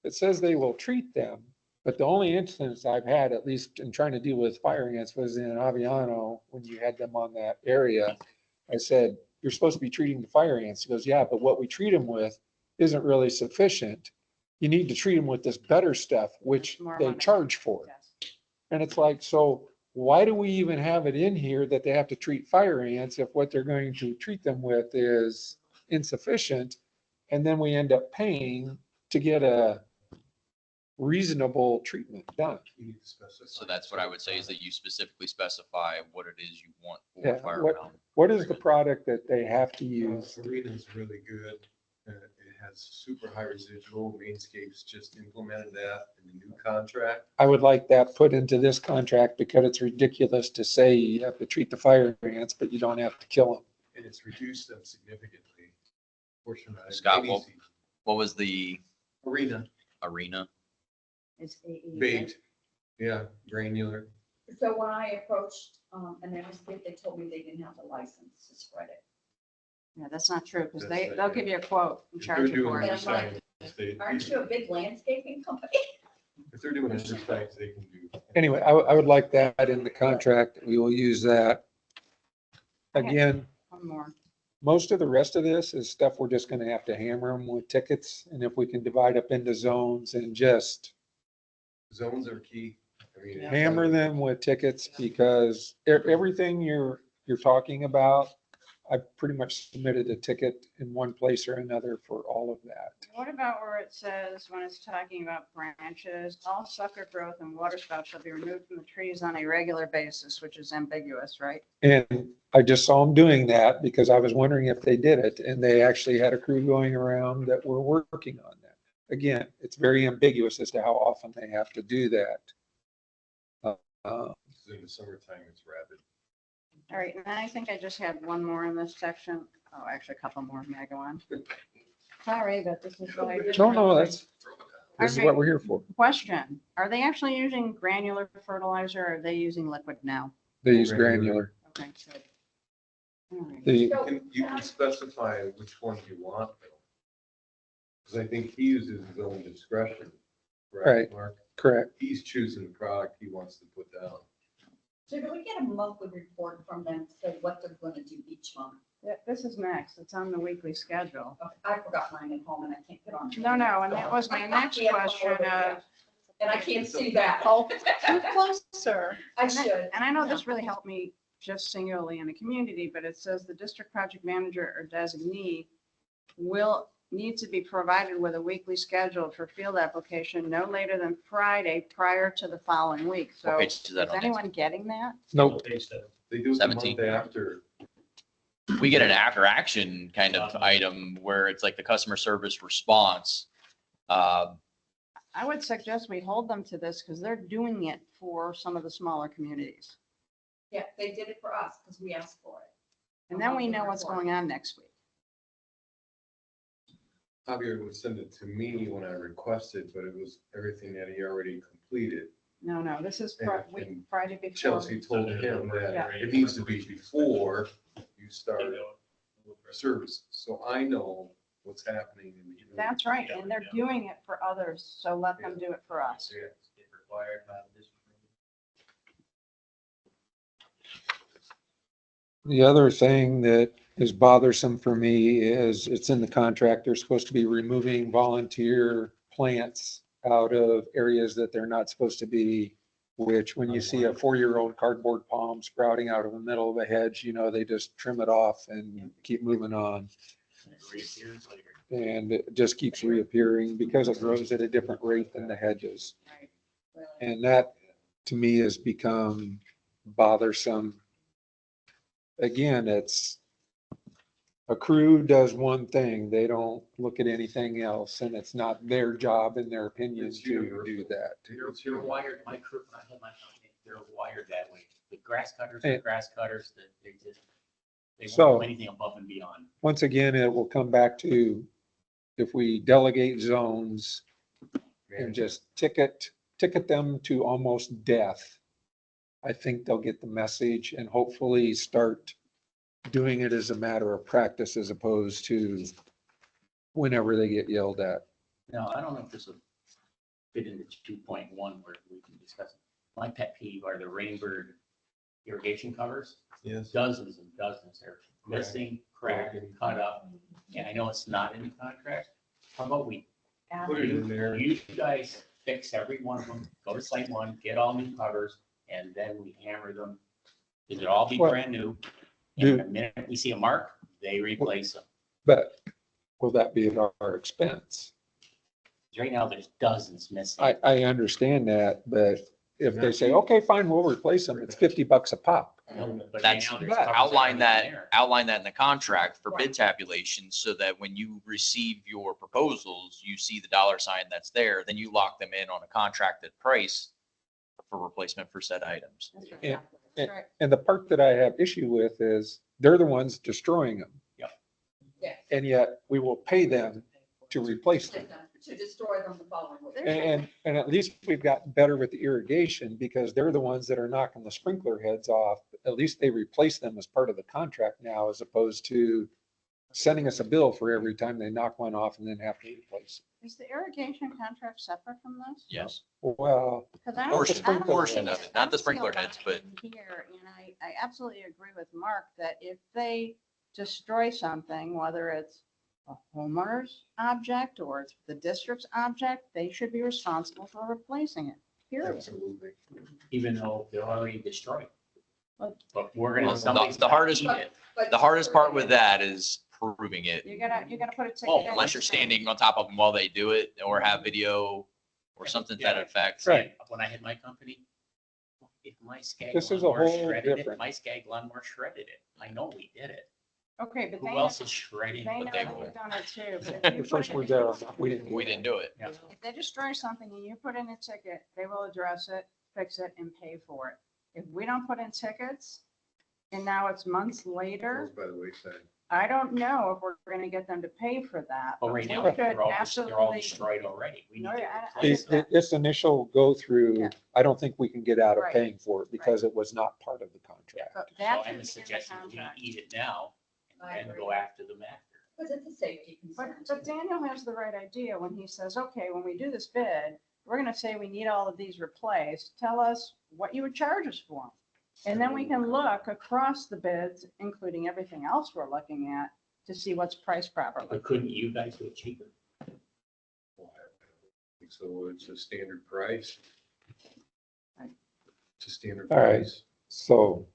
it says they will treat them, but the only instance I've had, at least in trying to deal with fire ants, was in Aviano, when you had them on that area. I said, you're supposed to be treating the fire ants. He goes, yeah, but what we treat them with isn't really sufficient. You need to treat them with this better stuff, which It's more they money. charge for. Yes. And it's like, so why do we even have it in here that they have to treat fire ants if what they're going to treat them with is insufficient? And then we end up paying to get a reasonable treatment done. So that's what I would say is that you specifically specify what it is you want for Yeah, fire what- alarm. What is the product that they have to use? Arena's really good. It has super high residual. Mainscape's just implemented that in the new contract. I would like that put into this contract because it's ridiculous to say you have to treat the fire ants, but you don't have to kill them. And it's reduced them significantly. Portion of that. Scott, Rainy season. What was the Arena, arena? It's AE. baked, yeah, granular. So when I approached, and they told me they didn't have the license to spread it. Yeah, that's not true, because That's they'll give you a quote and If they're charge you doing for it. it. other sites, Aren't you a big landscaping company? if they're doing other sites, they can do. Anyway, I would like that in the contract. We will use that. Again, One more. most of the rest of this is stuff we're just gonna have to hammer them with tickets. And if we can divide up into zones and just Zones are key. I mean, Yeah. hammer them with tickets, because everything you're talking about, I've pretty much submitted a ticket in one place or another for all of that. What about where it says, when it's talking about branches, all sucker growth and waterspouts shall be removed from the trees on a regular basis, which is ambiguous, right? And I just saw them doing that because I was wondering if they did it, and they actually had a crew going around that were working on that. Again, it's very ambiguous as to how often they have to do that. In the summertime, it's rapid. All right, and I think I just had one more in this section. Oh, actually, a couple more. May I go on? Sorry, but this is what I did. No, this is Okay. what we're here for. Question, are they actually using granular fertilizer or are they using liquid now? They use granular. Okay, good. All right. The, You can specify which one you want though. Because I think he uses his own discretion. Right. Mark? correct. He's choosing the product he wants to put down. So do we get a monthly report from them, say what they're gonna do each month? Yeah, this is next. It's on the weekly schedule. Okay, I forgot mine at home and I can't get on. No, and that was my next question. And I can't see that. Too closer. I And should. I know this really helped me just singularly in the community, but it says the district project manager or designee will need to be provided with a weekly schedule for field application no later than Friday prior to the following week. So What is page is that on? anyone getting that? Nope. Page 7. They do it the 17. month after. we get an after action kind of item where it's like the customer service response. I would suggest we hold them to this because they're doing it for some of the smaller communities. Yeah, they did it for us because we asked for it. And then we know what's going on next week. Javier would send it to me when I requested, but it was everything that he already completed. No, this is And Friday before. Chelsea told him Yeah. that it needs to be before you start services. So I know what's happening in the. That's right, and they're doing it for others, so let them do it for us. Yeah. Required by the district. The other thing that is bothersome for me is it's in the contract, they're supposed to be removing volunteer plants out of areas that they're not supposed to be, which when you see a 4-year-old cardboard palm sprouting out of the middle of a hedge, you know, they just trim it off and keep moving on. And it reappears later. And it just keeps reappearing because it grows at a different rate than the hedges. Right. And that, to me, has become bothersome. Again, it's a crew does one thing, they don't look at anything else, and it's not their job, in their opinion, It's to universal. do that. They're wired, my crew, when I had my company, they're wired that way. The grass cutters are grass cutters that they just, they So- won't do anything above and beyond. Once again, it will come back to if we delegate zones and just ticket them to almost death, I think they'll get the message and hopefully start doing it as a matter of practice as opposed to whenever they get yelled at. Now, I don't know if this would fit into 2.1 where we can discuss it. My pet peeve are the Rainbird irrigation covers. Yes. Dozens and dozens. They're missing, cracked, cut up. And I know it's not in the contract. How about we, Put it in there. you guys fix every one of them, go to site one, get all new covers, and then we hammer them. It'll all be Well, brand new. do- And the minute we see a mark, they replace them. But will that be at our expense? Right now, there's dozens missing. I understand that, but if they say, okay, fine, we'll replace them, it's $50 a pop. But right That's, now, there's covers that outline aren't that, even there. outline that in the contract for bid tabulation so that when you receive your proposals, you see the dollar sign that's there, then you lock them in on a contracted price for replacement for said items. That's right. Yeah. That's right. And the part that I have issue with is they're the ones destroying them. Yeah. And yet we will pay them to replace them. To destroy them the following week. And at least we've gotten better with the irrigation because they're the ones that are knocking the sprinkler heads off. At least they replace them as part of the contract now, as opposed to sending us a bill for every time they knock one off and then have to replace Is the irrigation contract separate from this? Yes. it. Well, Because I Portion- don't. I don't portion see of it, not the I don't see a sprinkler lot heads, but- in Here, and I absolutely agree with Mark that if they destroy something, whether it's a homeowner's object or it's the district's object, they should be responsible for replacing it, period. Absolutely. Even though they're already destroyed. But- But we're Well, gonna. somebody's the gonna hardest- eat it. But- The hardest part with that is proving it. You gotta put a ticket. Oh, in. Unless you're standing on top of them while they do it or have video or something to that Yeah. effect. Right. When I had my company, if my Skag This is a lawnmower whole shredded it, different- my Skag lawnmower shredded it. I know we did it. Okay, but Who they else know, is shredding? they know but that will? we've done it too. But if the you first put were it- there, we didn't. We didn't do it. Yeah. If they destroy something and you put in a ticket, they will address it, fix it, and pay for it. If we don't put in tickets, and now it's months later, Goes by the wayside. I don't know if we're gonna get them to pay for that. Oh, but right we now, should they're all absolutely- destroyed already. We need No, to I replace them. This initial go through, Yeah. I don't think we can get out of Right. paying for it because it was not part of the contract. But So that I'm should be in the suggesting we contract. eat it now I and agree. go after them after. Because it's a safety But, concern. but Daniel has the right idea when he says, okay, when we do this bid, we're gonna say we need all of these replaced. Tell us what you would charge us for them. And then we can look across the bids, including everything else we're looking at, to see what's priced properly. But couldn't you guys do it cheaper? So it's a standard price. Right. It's a standard All right. price. So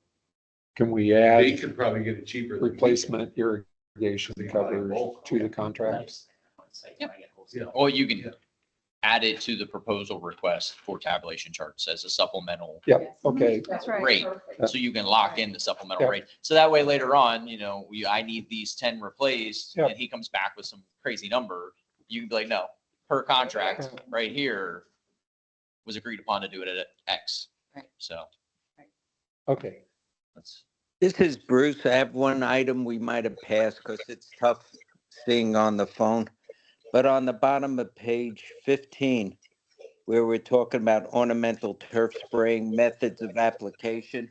can we They add could probably get it cheaper. than we can. replacement irrigation They buy covers bulk. to the contract? Nice. It's like when I get wholesale. Or you can, add it to the proposal request for tabulation charts as a supplemental. Yeah, Yes. okay. That's right. Great. Perfect. So you can lock in the supplemental Yeah. rate. So that way later on, I need these 10 replaced Yeah. and he comes back with some crazy number. You can be like, no, per contract right here was agreed upon to do it at X. Right. So Okay. that's, This is Bruce. I have one item we might have passed because it's tough seeing on the phone. But on the bottom of page 15, where we're talking about ornamental turf spraying methods of application,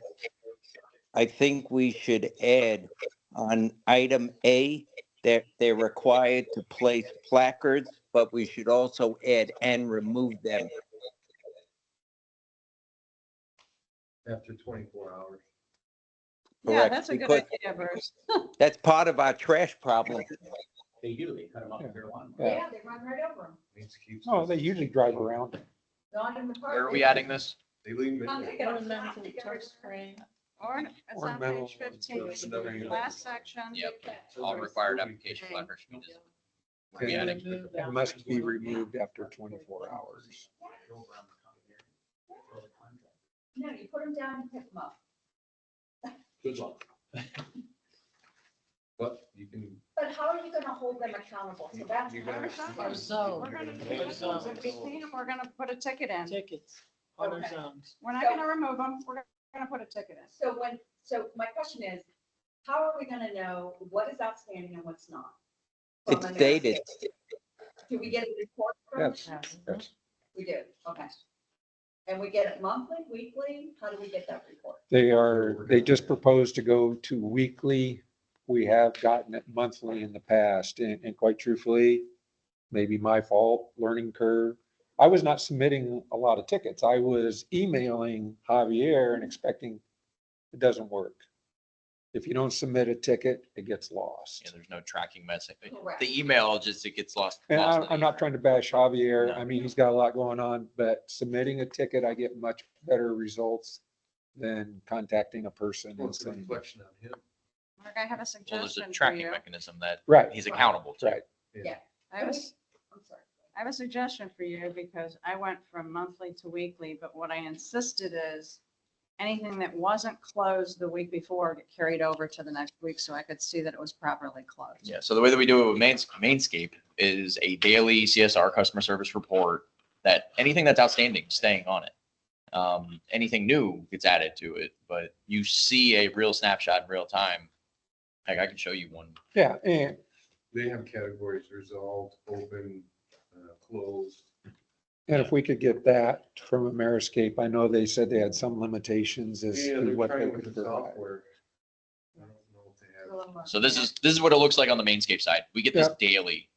I think we should add on item A that they're required to place placards, but we should also add and remove them. After 24 hours. Yeah, Correct, that's a good because- idea, Bruce. That's part of our trash problem. They do, they cut them off with their lawnmower. Yeah. Yeah, they run right over them. Landscapes. Oh, they usually drive around. Not in the park. where are we adding this? They leave them Come in pick there. it up. Ornamental Pick it up. turf spraying. Or it's on Ornamental page 15, spraying. last section. Yep. All required application placards should be visible. Where are we And adding? Remove it them. must be removed after 24 hours. No, you put them down and pick them up. Good luck. But you can, But how are you gonna hold them accountable? So that's. You gotta- Our zone. We're gonna, Our zone. if we see them, we're gonna put a ticket in. Tickets on our Okay. zones. We're not gonna remove them, we're gonna put a ticket in. So my question is, how are we gonna know what is outstanding and what's not? It's From the dated. nurse? Do we get a report from Yes. them? Yes. We do, okay. And we get it monthly, weekly? How do we get that report? They just proposed to go to weekly. We have gotten it monthly in the past and quite truthfully, maybe my fault, learning curve. I was not submitting a lot of tickets. I was emailing Javier and expecting it doesn't work. If you don't submit a ticket, it gets lost. Yeah, there's no tracking message. Correct. The email just, it gets lost. And lost in I'm the not trying to bash Javier. No. I mean, he's got a lot going on, but submitting a ticket, I get much better results than contacting a person well, and it's a saying, reflection on him. Mark, I have a Well, there's a suggestion for tracking you. mechanism that right, he's accountable to. right. I have a I'm sorry. I have a suggestion for you because I went from monthly to weekly, but what I insisted is anything that wasn't closed the week before get carried over to the next week so I could see that it was properly closed. Yeah, so the way that we do it with Mainscape is a daily CSR customer service report that anything that's outstanding, staying on it. Anything new gets added to it, but you see a real snapshot in real time. Like I can show you one. Yeah, and They have categories, resolved, open, closed. if we could get that from Ameriscape, I know they said they had some limitations as Yeah, to they're what they trying with could the provide. software. I don't know if they have. So this is what it looks like on the Mainscape side. We get this Yep. daily.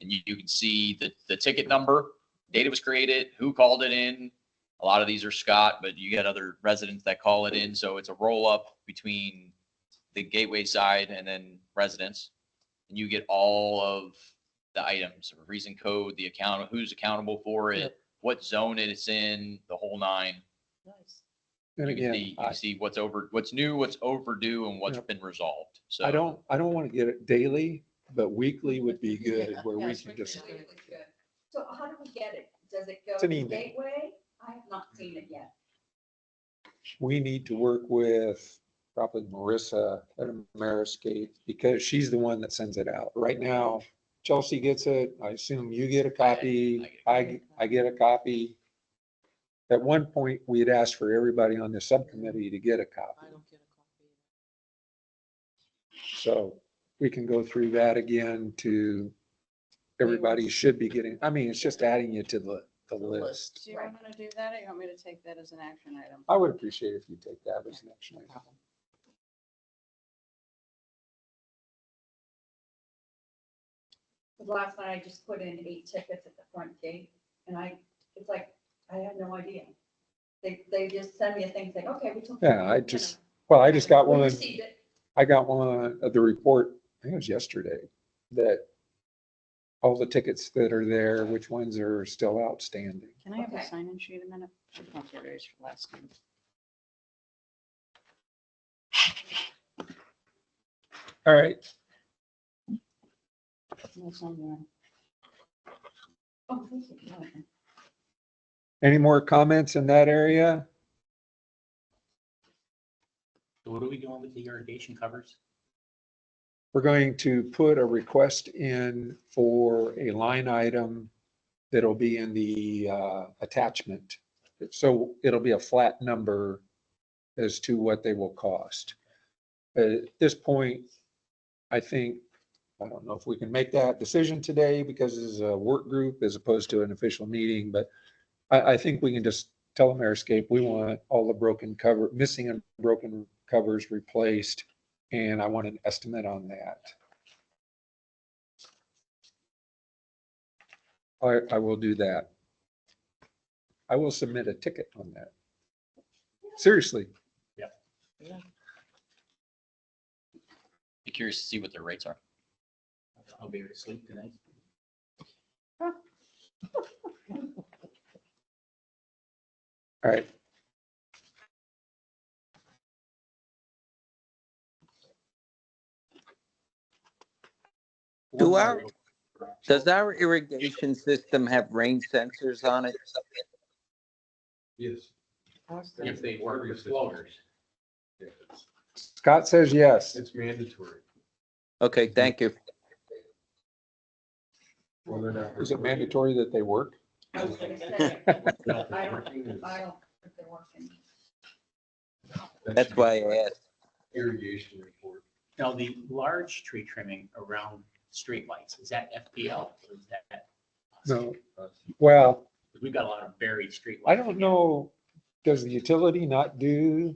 And you can see the ticket number, date it was created, who called it in. A lot of these are Scott, but you get other residents that call it in. So it's a roll up between the gateway side and then residents. And you get all of the items, reason code, the account, who's accountable for it, Yep. what zone it's in, the whole nine. Nice. And You can see, again, you can see what's new, what's overdue, and what's Yep. been resolved. So I don't want to get it daily, but weekly would be good Yeah, where we yes, can weekly. just, Really good. So how do we get it? Does it go It's to an email. Gateway? I have not seen it yet. we need to work with probably Marissa at Ameriscape because she's the one that sends it out. Right now, Chelsea gets it. I assume you get a copy. I get a copy. At one point, we had asked for everybody on the subcommittee to get a I copy. don't get a copy. So we can go through that again to, everybody should be getting, I mean, it's just adding you to the list. Do you want to do that or you want me to take that as an action item? I would appreciate if you take that as an action item. Because last night I just put in 8 tickets at the front gate and it's like, I had no idea. They just send me a thing saying, okay, we took. Yeah, I just got We one. received it. I got one of the report, I think it was yesterday, that all the tickets that are there, which ones are still outstanding. Can I have the Okay. sign-in sheet a minute? Should have to erase for last time. All right, That's on there. Oh, thank you. Any more comments in that area? So what are we doing with the irrigation covers? We're going to put a request in for a line item that'll be in the attachment. So it'll be a flat number as to what they will cost. At this point, I think, I don't know if we can make that decision today because this is a work group as opposed to an official meeting, but I think we can just tell Ameriscape, we want all the missing and broken covers replaced, and I want an estimate on that. I will do that. I will submit a ticket on that. Seriously. Be curious to see what their rates are. I'll be able to sleep tonight. All right. Does our irrigation system have rain sensors on it? Yes. If they work with floaters. Yeah, Scott says yes. it's mandatory. Okay, thank you. Well, they're not. Is it mandatory that they work? I was gonna say, I don't think they're working. That's why I asked. Irrigation report. Now, the large tree trimming around streetlights, is that FPL or is that? No. Well, Because we've got a lot of buried streetlights. I don't know. Does the utility not do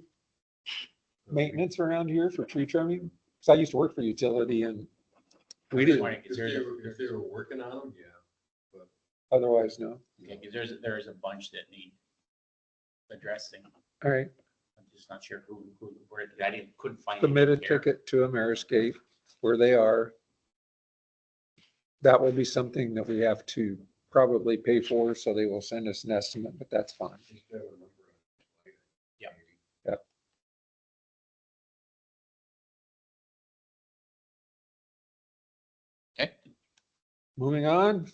maintenance around here for tree trimming? Because I used to work for utility and we didn't, If they were working on them, yeah. otherwise, no. Because there's a bunch that need addressing. All right. I'm just not sure where, couldn't find. Submit a anything there. ticket to Ameriscape where they are. That will be something that we have to probably pay for, so they will send us an estimate, but that's fine. Just have a number on it. Yeah. Yep. Okay. Moving on.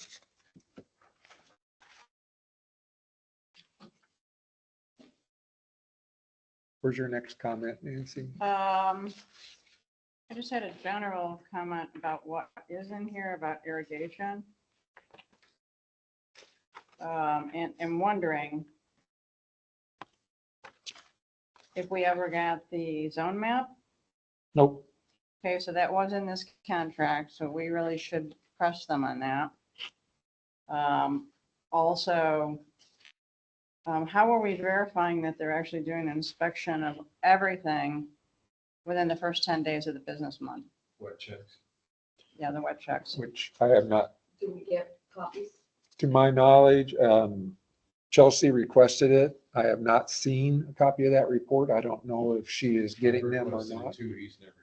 Where's your next comment, Nancy? I just had a general comment about what is in here about irrigation. And wondering if we ever got the zone map. Nope. Okay, so that was in this contract, so we really should press them on that. Also, how are we verifying that they're actually doing an inspection of everything within the first 10 days of the business month? What checks? Yeah, the wet checks. Which I have not, Do we get copies? to my knowledge, Chelsea requested it. I have not seen a copy of that report. I don't know if she is getting them or not. Too, he's never.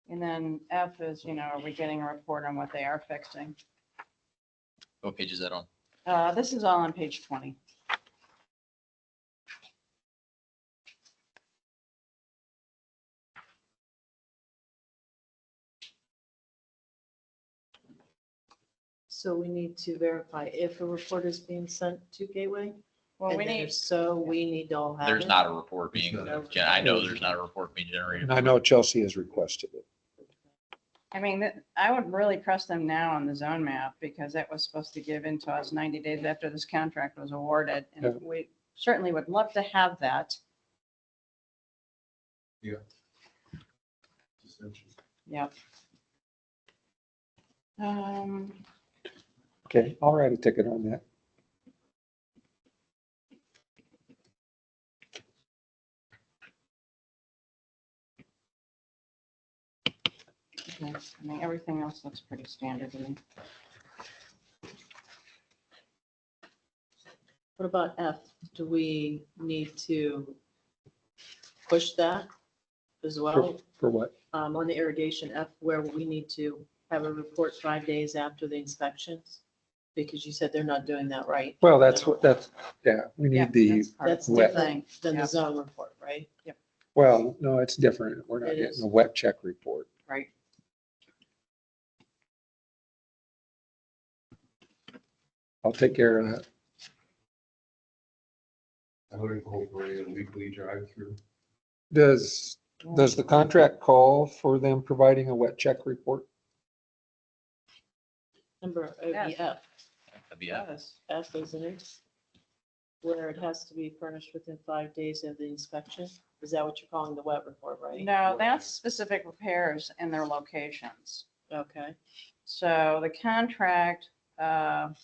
And then F is, are we getting a report on what they are fixing? What page is that on? This is all on page 20. So we need to verify if a report is being sent to Gateway. Well, And we then need, if so, we need to all have There's it. not a report being, It's I know there's not a report being generated. And I know Chelsea has requested it. I mean, I would really press them now on the zone map because that was supposed to give into us 90 days after this contract was awarded. Yeah. And we certainly would love to have that. Essentially. Yep. Okay, I'll write a ticket on that. Okay. I mean, everything else looks pretty standard to me. What about F? Do we need to push that as well? For what? On the irrigation F, where we need to have a report 5 days after the inspections? Because you said they're not doing that right. Well, that's what, yeah, we Yeah, need the, that's part of That's the wet. thing. different than the Yep. zone report, right? well, no, it's different. We're not It getting is. a wet check report. Right. I'll take care of that. I would incorporate a weekly drive-through. Does the contract call for them providing a wet check report? Number, it would be F, That'd be it. F, isn't it? Where it has to be furnished within 5 days of the inspection. Is that what you're calling the wet report, right? No, that's specific repairs in their locations. Okay. So the contract, 10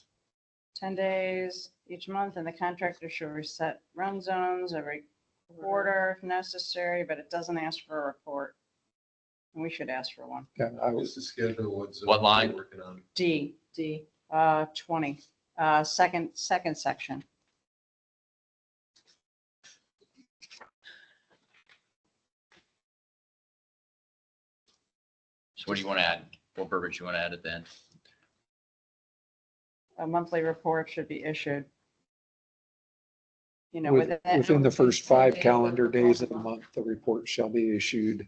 days each month, and the contractor should reset run zones every quarter if necessary, but it doesn't ask for a report. And we should ask for one. Yeah, I was, Just to schedule what zone What line? they're working on. D, D. 20, second section. So what do you want to add? What verbiage you want to add at the end? A monthly report should be issued. You know, within the first 5 calendar days of the month, the report shall be issued.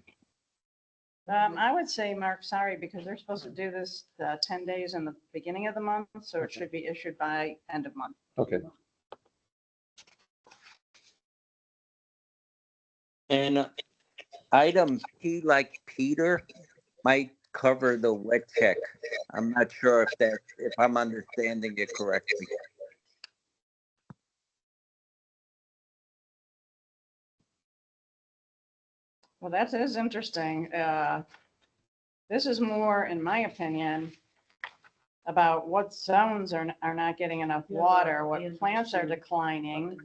I would say, Mark, sorry, because they're supposed to do this 10 days in the beginning of the month, so it should be issued by end of month. Okay, And item P, like Peter, might cover the wet check. I'm not sure if I'm understanding it correctly. Well, that is interesting. This is more, in my opinion, about what zones are not getting enough water, what plants are declining,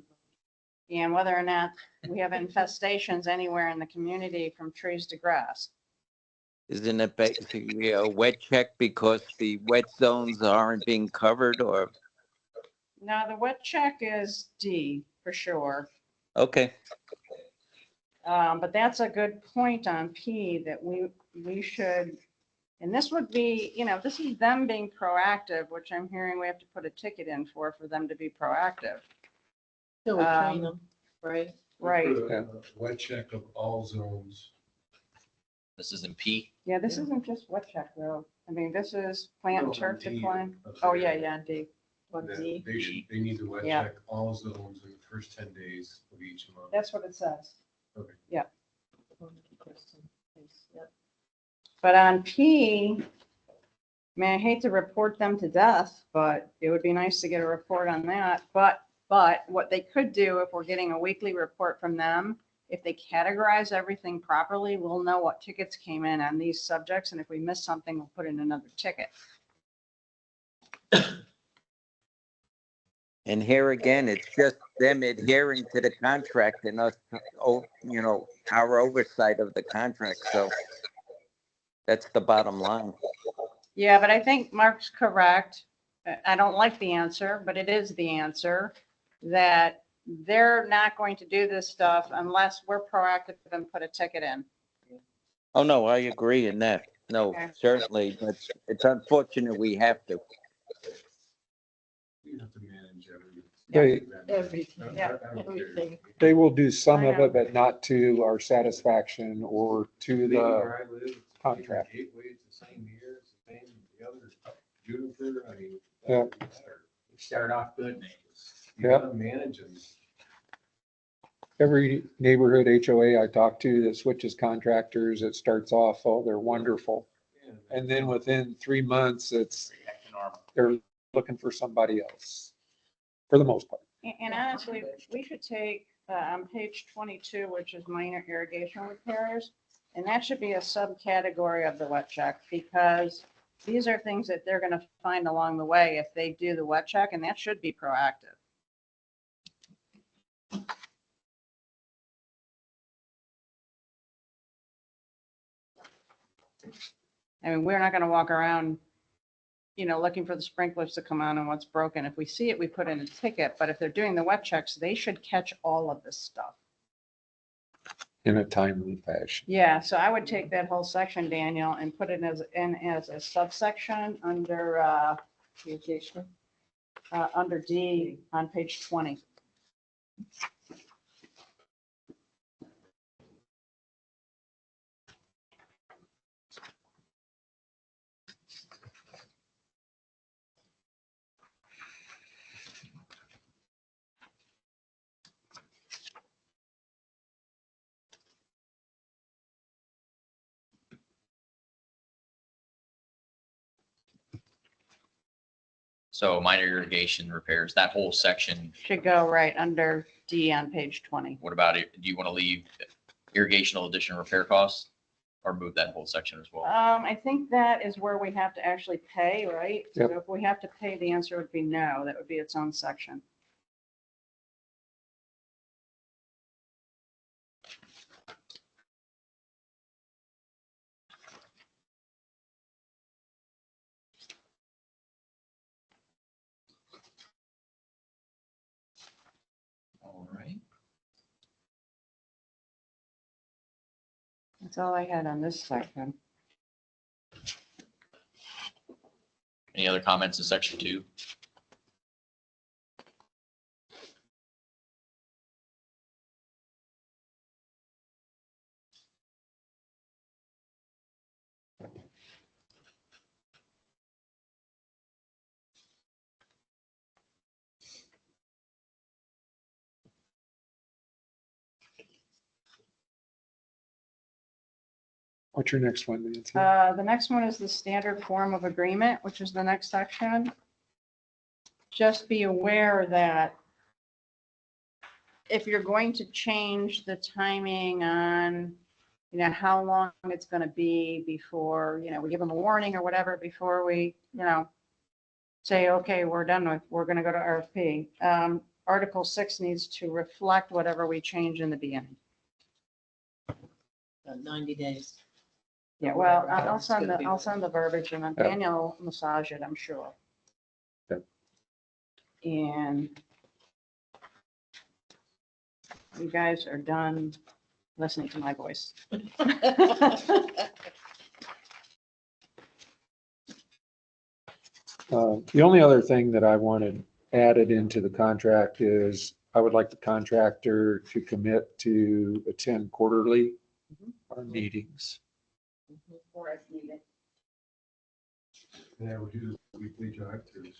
and whether or not we have infestations anywhere in the community from trees to grass. Isn't it basically a wet check because the wet zones aren't being covered or? Now, the wet check is D for sure. Okay, But that's a good point on P that we should, and this would be, you know, this is them being proactive, which I'm hearing we have to put a ticket in for them to be proactive. So we train them, right? Right. Put a wet check of all zones. This is in P. Yeah, this isn't just wet check though. I mean, this is plant and turf No, D, decline. up Oh, there. yeah, D. What That D? They need to wet Yeah. check all zones in the first 10 days of each month. That's what it says. Okay. Yeah. Yep. But on P, I mean, I hate to report them to death, but it would be nice to get a report on that. But what they could do, if we're getting a weekly report from them, if they categorize everything properly, we'll know what tickets came in on these subjects. And if we miss something, we'll put in another ticket. and here again, it's just them adhering to the contract and us, our oversight of the contract, so that's the bottom line. Yeah, but I think Mark's correct. I don't like the answer, but it is the answer that they're not going to do this stuff unless we're proactive and put a ticket in. Oh, no, I agree in that. No, Okay. certainly, but it's unfortunate we have to. You have to manage Everything. Yeah, everything. they will do some I of know. it, but not to our satisfaction or to Maybe the, where I live, it's contract. Gateway, it's the same here, it's the same, the other, Juniper, I mean. Yeah. doesn't matter. We start off good, maybe. You Yeah. gotta manage them. every neighborhood HOA I talk to that switches contractors, it starts off, oh, they're wonderful. And then within 3 months, it's, Back to normal. they're looking for somebody else, for the most part. And honestly, we should take on page 22, which is minor irrigation repairs, and that should be a subcategory of the wet check because these are things that they're going to find along the way if they do the wet check, and that should be proactive. I mean, we're not going to walk around, looking for the sprinklers to come on and what's broken. If we see it, we put in a ticket, but if they're doing the wet checks, they should catch all of this stuff. In a timely fashion. Yeah, so I would take that whole section, Daniel, and put it as a subsection under, under D on page 20. So minor irrigation repairs, that whole section, Should go right under D on page 20. what about it? Do you want to leave irrigational addition repair costs? Or move that whole section as well? I think that is where we have to actually pay, right? So Yep. if we have to pay, the answer would be no. That would be its own section. All right. That's all I had on this section. Any other comments in section 2? What's your next one, Nancy? The next one is the standard form of agreement, which is the next section. Just be aware that if you're going to change the timing on, how long it's going to be before, we give them a warning or whatever before we, say, okay, we're going to go to RFP. Article 6 needs to reflect whatever we change in the beginning. 90 days. Yeah, well, Whatever I'll it's gonna send be. I'll send the verbiage and then Yeah. Daniel will massage it, I'm sure. Yeah. And you guys are done listening to my voice. The only other thing that I wanted added into the contract is I would like the contractor to commit to attend quarterly our meetings. Or as needed. Yeah, we do weekly drive-throughs.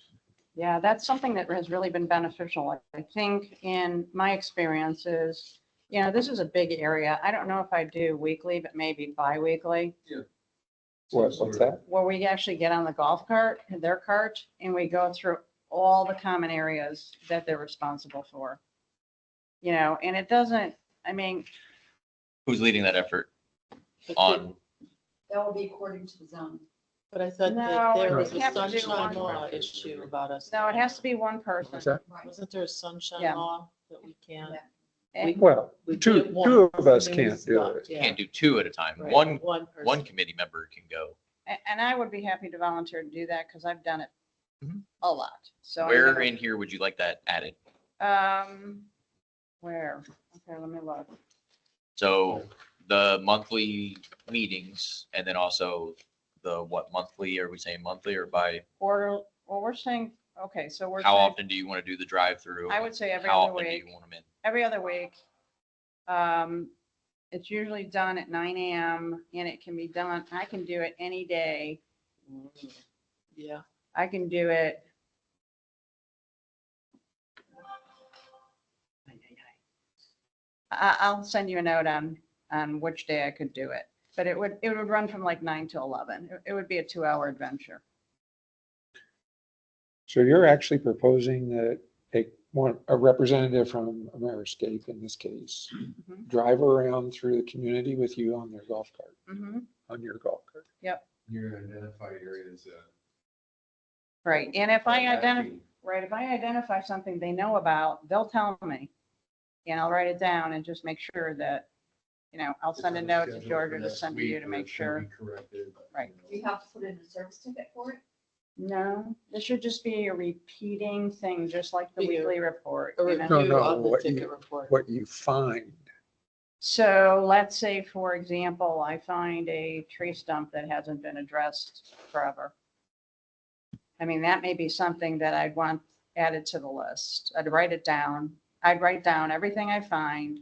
Yeah, that's something that has really been beneficial. I think in my experiences, this is a big area. I don't know if I do weekly, but maybe bi-weekly, What's that? where we actually get on the golf cart, their cart, and we go through all the common areas that they're responsible for. And it doesn't, Who's leading that effort But on? That will be according to the zone. But I thought that No, there we was a have to do sunshine one. law issue about us. no, it has to be one person. What's that? Right. Wasn't there a sunshine Yeah. law that we can't? Yeah. And- Well, We two did one, of us and then we can't do stopped, it. yeah. Can't do 2 at a time. Right, One person. committee member can go. And I would be happy to volunteer to do that because I've done it Mhm. a lot. So. Where in here would you like that added? Where? Okay, let me look. So the monthly meetings and then also the monthly, are we saying monthly or by, Well, we're saying, okay, so we're how saying, often do you want to do the drive-through? I would say every How other often do week, you want them in? every other week. It's usually done at 9 AM and it can be done, I can do it any day. Yeah. I can do it. I'll send you a note on which day I could do it, but it would run from like 9 to 11. It would be a 2-hour adventure. So you're actually proposing that a representative from Ameriscape in this case, Mhm. drive around through the community with you on their golf cart, Mhm. on your golf cart. Your identified areas. Right, and if I are identify, lacking. right, if I identify something they know about, they'll tell me. And I'll write it down and just make sure that, I'll send a It's on note the to schedule Georgia for to next send to you week to where make it's gonna sure. be corrected, Right. Do you have to put in a service ticket for it? No, this should just be a repeating thing, just like the Be a- weekly report. A you know? No, review no, of the what ticket you- report. What you find. So let's say, for example, I find a tree stump that hasn't been addressed forever. That may be something that I'd want added to the list. I'd write it down. I'd write down everything I find.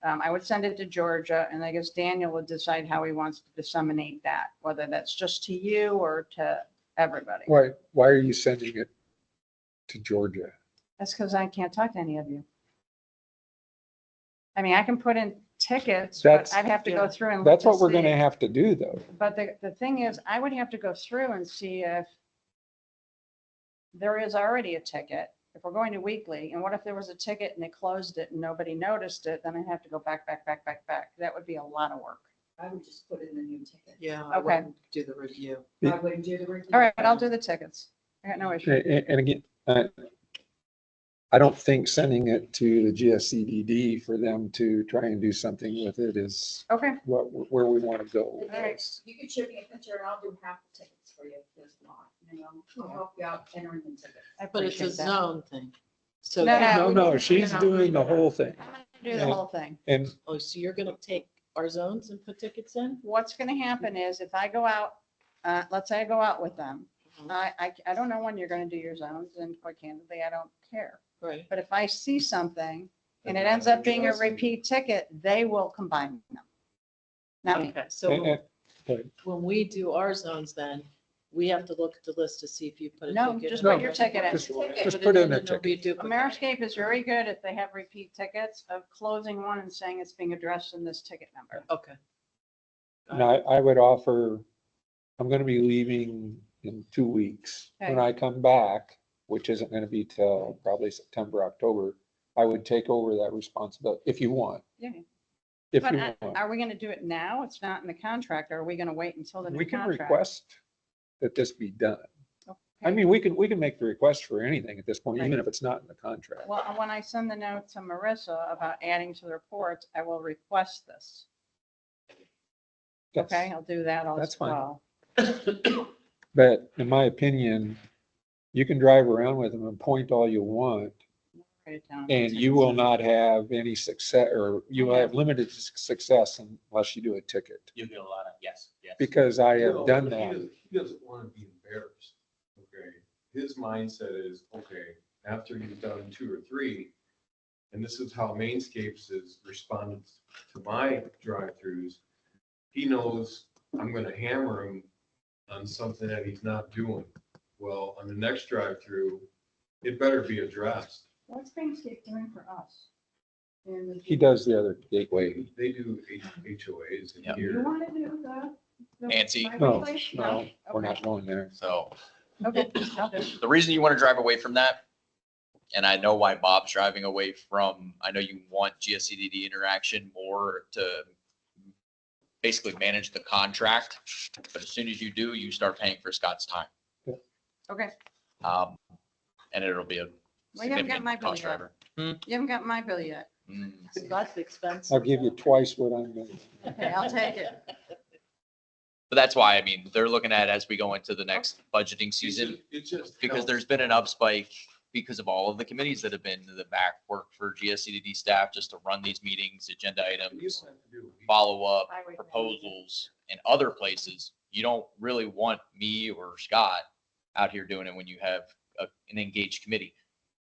I would send it to Georgia, and I guess Daniel would decide how he wants to disseminate that, whether that's just to you or to everybody. Why are you sending it to Georgia? That's because I can't talk to any of you. I can put in tickets, but That's- I'd have to go Yeah. through and look That's to what we're gonna see. have to do, though. But the thing is, I would have to go through and see if there is already a ticket. If we're going to weekly, and what if there was a ticket and they closed it and nobody noticed it, then I have to go back. That would be a lot of work. I would just put in the new ticket. Yeah, I Okay. wouldn't do the review. I wouldn't do the review. All right, I'll do the tickets. I got no issue. And again, I don't think sending it to the GSCDD for them to try and do something with it is Okay, where we want to go. all right. You could show me a picture and I'll do half the tickets for you if there's not, I'll help you out entering the ticket. I But it's a appreciate that. zone thing. So. No, she's doing the whole thing. I'm gonna do the whole thing. And Oh, so you're gonna take our zones and put tickets in? What's gonna happen is if I go out, let's say I go out with them, I don't know when you're gonna do your zones, and quite candidly, I don't care. Right. But if I see something and it ends up being a repeat ticket, they will combine them. Not me. Okay, so and- when we do our zones, then we have to look at the list to see if you put a No, ticket. just in. put your ticket in. just put in a and there'll ticket. be a duplicate. Ameriscape is very good if they have repeat tickets of closing one and saying it's being addressed in this ticket number. Okay. And I would offer, I'm gonna be leaving in 2 weeks. When I come back, which isn't gonna be till probably September, October, I would take over that responsibility if you want. Yeah. If But you want. are we gonna do it now? It's not in the contract, or are we gonna wait until the We new can contract? request that this be done. I Okay. mean, we can make the request for anything at this point, even if it's not in the contract. Well, when I send the note to Marissa about adding to the reports, I will request this. Yes. Okay, I'll do that as That's fine. well. But in my opinion, you can drive around with them and point all you want, Write it down. and you will not have any success, or you will have limited success unless you do a ticket. You'll get a lot of, yes. Because I have No, done he that. He doesn't want to be embarrassed, okay? His mindset is, okay, after you've done 2 or 3, and this is how Mainscapes has responded to my drive-throughs. He knows I'm gonna hammer him on something that he's not doing. Well, on the next drive-through, it better be addressed. What's Mainscape doing for us? He does the other gateway. They do HOAs in Yep. You here. want to do the? Nancy? my No, place? no, we're Okay. not going there. So Okay, I'll do it. the reason you want to drive away from that, and I know why Bob's driving away from, I know you want GSCDD interaction more to basically manage the contract, but as soon as you do, you start paying for Scott's time. Okay, And it'll be a well, you haven't got significant my bill cost yet. driver. You haven't got my bill yet. Mm. That's expensive. I'll give you twice what I'm going. Okay, I'll take it. But that's why, I mean, they're looking at as we go into the next budgeting season, It just because helps. there's been an up spike because of all of the committees that have been to the back work for GSCDD staff just to run these meetings, agenda You don't items, have to do it. follow up, Highway proposals, and other places. You don't really want me or Scott out here doing it when you have an engaged committee.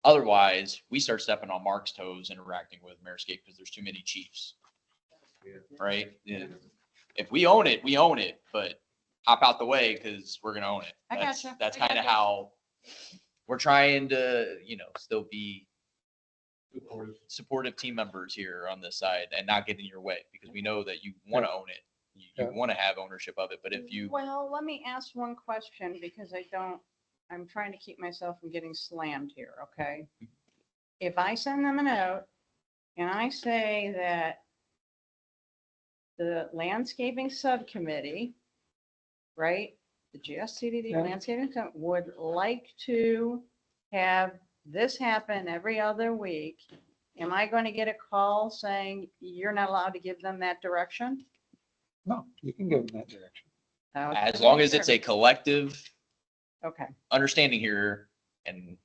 Otherwise, we start stepping on Mark's toes interacting with Mayorscape because there's too many chiefs, Yeah. right? Yeah. If we own it, we own it, but hop out the way because we're gonna own it. I That's- gotcha. That's I kind of gotcha. how we're trying to, still be supportive team members here on this side and not get in your way because we know that you want to own it. You Yeah. want to have ownership of it, but if you, Well, let me ask one question because I'm trying to keep myself from getting slammed here, okay? If I send them a note and I say that the landscaping subcommittee, right? The GSCDD Yeah. landscaping would like to have this happen every other week. Am I going to get a call saying you're not allowed to give them that direction? No, you can go in that direction. as long as it's a collective Okay, understanding here and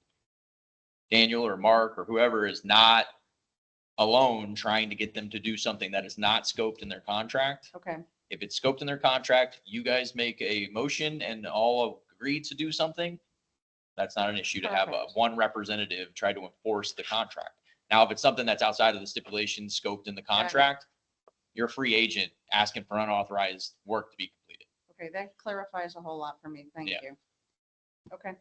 Daniel or Mark or whoever is not alone trying to get them to do something that is not scoped in their contract. okay. If it's scoped in their contract, you guys make a motion and all agree to do something. That's not an issue to have Perfect. one representative try to enforce the contract. Now, if it's something that's outside of the stipulations scoped in the contract, you're a free agent asking for unauthorized work to be completed. Okay, that clarifies a whole lot for me. Thank Yeah. you. Okay,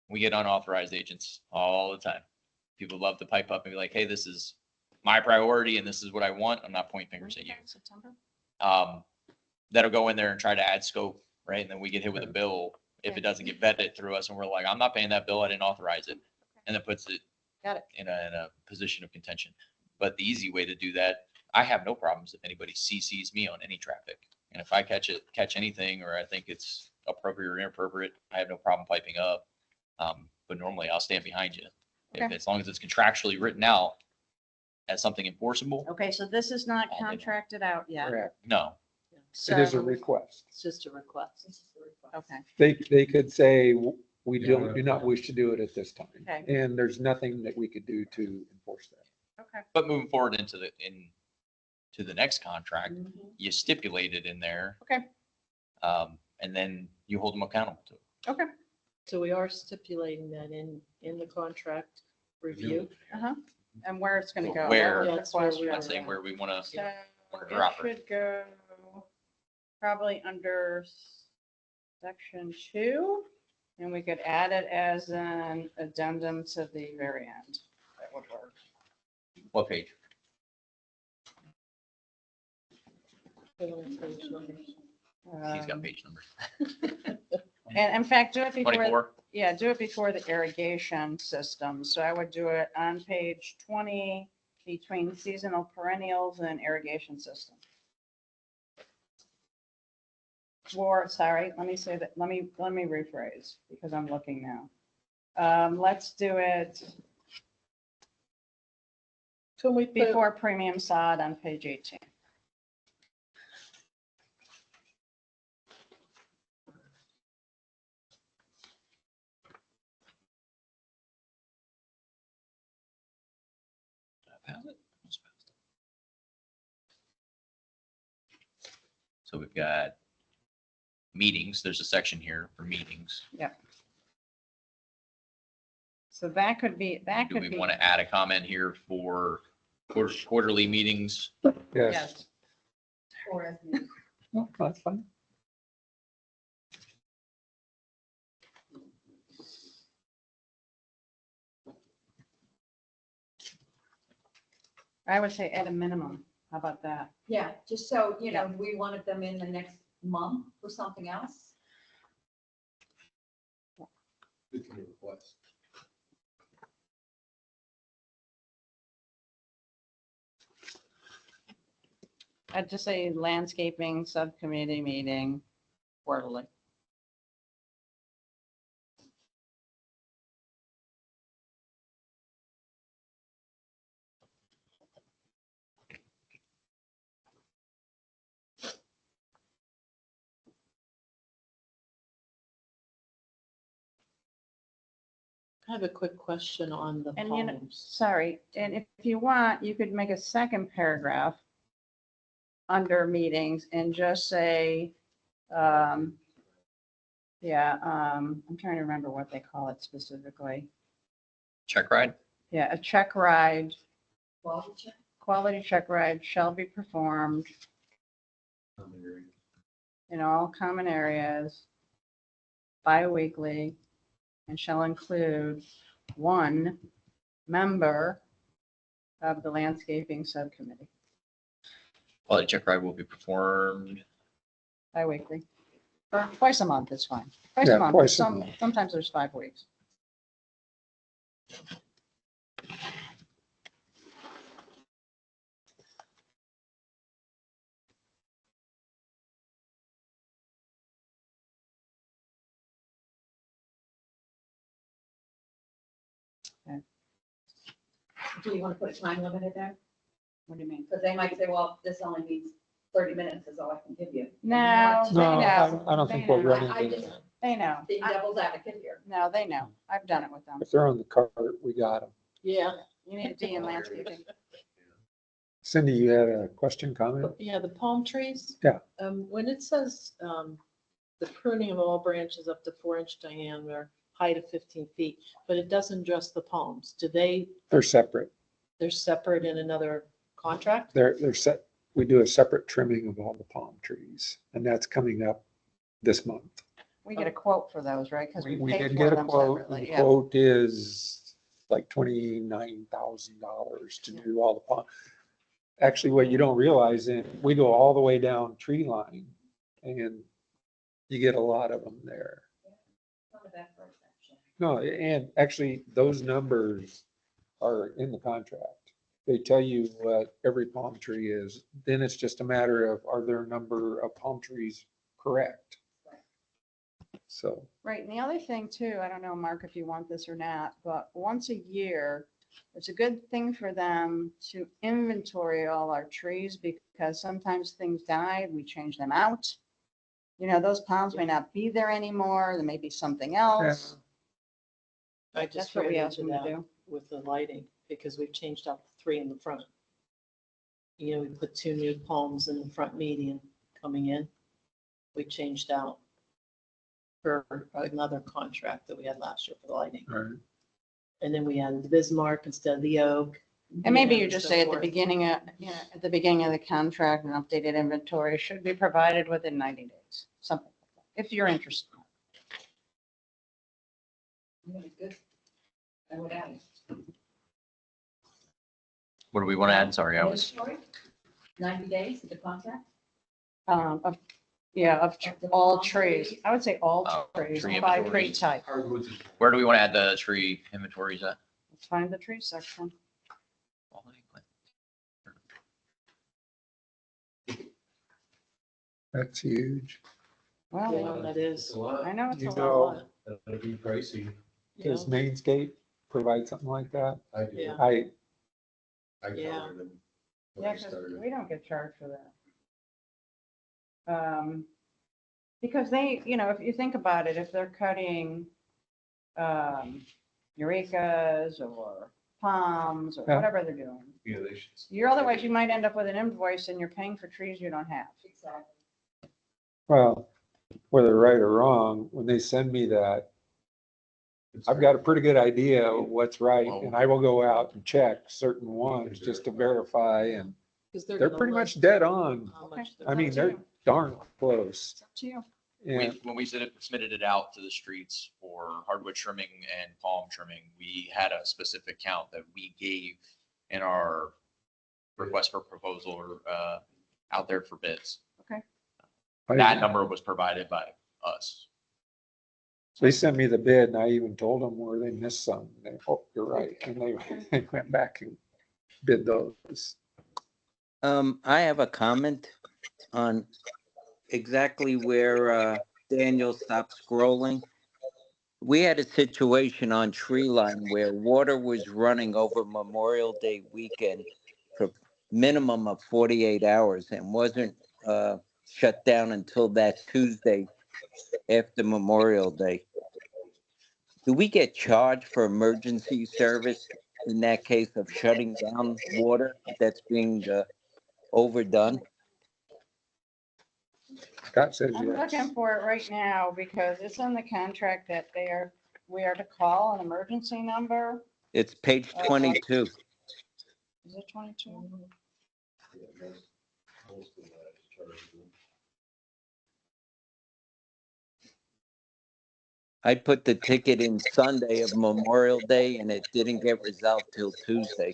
We get unauthorized agents all the time. People love to pipe up and be like, hey, this is my priority and this is what I want. I'm not pointing fingers at you. September? That'll go in there and try to add scope, right? And then we get hit with a bill if it doesn't get vetted through us and we're like, I'm not paying that bill, I didn't authorize it. And it puts it Got it. in a position of contention. But the easy way to do that, I have no problems if anybody CCs me on any traffic. And if I catch anything, or I think it's appropriate or inappropriate, I have no problem piping up. But normally I'll stand behind you. Okay. As long as it's contractually written out as something enforceable, Okay, so this is not All day long. contracted out yet. Correct. no. It is a So- request. It's just a request. Okay, They could say, we do not wish to do it at this time. Okay. And there's nothing that we could do to enforce that. okay. But moving forward into the next contract, you stipulate it in there. Okay. And then you hold them accountable to it. Okay. So we are stipulating that in the contract review. Uh-huh. And where it's gonna go. Where- That was the That's where we question. are. I'd say where we want to, So Or drop it should go probably under section 2, and we could add it as an addendum to the very end. That would work. what page? Um, He's got page numbers. And in fact, do it before, 24? yeah, do it before the irrigation system. So I would do it on page 20 between seasonal perennials and irrigation system. Or, sorry, let me say that, let me rephrase because I'm looking now. Let's do it Can we put, before premium sod on page 18. So we've got meetings. There's a section here for meetings. So that could be, Do we want to add a comment here for quarterly meetings? Yes. Or as needed. No, that's fine. I would say at a minimum. How about that? Yeah, just so, you know, we wanted them in the next month for something else. It's a request. I'd just say landscaping subcommittee meeting quarterly. I have a quick question on the And you know, palms. sorry, and if you want, you could make a second paragraph under meetings and just say, I'm trying to remember what they call it specifically. Check ride? Yeah, a check ride, Quality check. quality check ride shall be performed in all common areas bi-weekly and shall include one member of the landscaping subcommittee Quality check ride will be performed. bi-weekly. Or twice a month is fine. Twice a Yeah, month. twice a Some, month. sometimes there's 5 weeks. Do you want to put a time limit in there? What do you mean? Because they might say, well, this only needs 30 minutes is all I can give you. No, No, they know. I don't think They we'll know. run I into just- that. They know. Being devil's advocate here. No, they know. I've done it with them. If they're on the cart, we got them. Yeah, You need a D in landscaping. Cindy, you had a question, comment? yeah, the palm trees. Yeah. When it says, the pruning of all branches up to 4-inch diameter, height of 15 feet, but it doesn't address the palms. They're separate. They're separate in another contract? They're set. We do a separate trimming of all the palm trees, and that's coming up this month. We get a quote for those, right? Because We we did pay get for a them quote. separately. The Yeah. quote is like $29,000 to do all the palm. Actually, what you don't realize is we go all the way down tree line and you get a lot of them there. of efforts, actually. No, and actually, those numbers are in the contract. They tell you what every palm tree is. Then it's just a matter of, are there a number of palm trees correct? So, Right, and the other thing too, I don't know, Mark, if you want this or not, but once a year, it's a good thing for them to inventory all our trees because sometimes things die, we change them out. You know, those palms may not be there anymore, there may be something else. I That's just what ran we asked into them to that do. with the lighting because we've changed out 3 in the front. You know, we put 2 new palms in the front median coming in. We changed out for another contract that we had last year for the lighting. all right. And then we added the Bismarck instead of the oak. And maybe you and just so say at the forth. beginning of, you know, at the beginning of the contract, an updated inventory should be provided within 90 days, something like that, if you're interested. Really good. I would add it. What do we want to add? Sorry, I was, Inventory, 90 days of the contract. Of, yeah, of all trees. I would say all Oh, trees tree by inventory. tree type. Hardwoods is where do we want to add the tree inventories at? Let's find the tree section. That's huge. Well, Yeah, that it's is. a lot. I know it's You a know, lot. That'd be pricey. Does Yeah. Mainscape provide something like that? I do. Yeah. I, I Yeah. counted them when Yeah, I because started. we don't get charged for that. Because they, you know, if you think about it, if they're cutting eurekas or palms or Yeah. whatever they're doing, Yeah, they should. you're otherwise you might end up with an invoice and you're paying for trees you don't have. Exactly. well, whether right or wrong, when they send me that, It's I've got a pretty good idea of what's right, Well- and I will go out and check certain ones just to verify, and 'Cause they're gonna pretty much list dead on. how Okay. much they're- I mean, they're darn close. It's up to you. And When we submitted it out to the streets for hardwood trimming and palm trimming, we had a specific count that we gave in our request for proposal or out there for bids. That number was provided by us. they sent me the bid, and I even told them where they missed some. They, oh, you're right, and they went back and bid those. I have a comment on exactly where Daniel stopped scrolling. We had a situation on Tree Line where water was running over Memorial Day weekend for minimum of 48 hours and wasn't shut down until that Tuesday after Memorial Day. Do we get charged for emergency service in that case of shutting down water that's being overdone? Scott says I'm yes. looking for it right now because it's in the contract that we are to call an emergency number. It's page 22. Is it 22? Yeah, most of that is chargeable. I put the ticket in Sunday of Memorial Day and it didn't get resolved till Tuesday.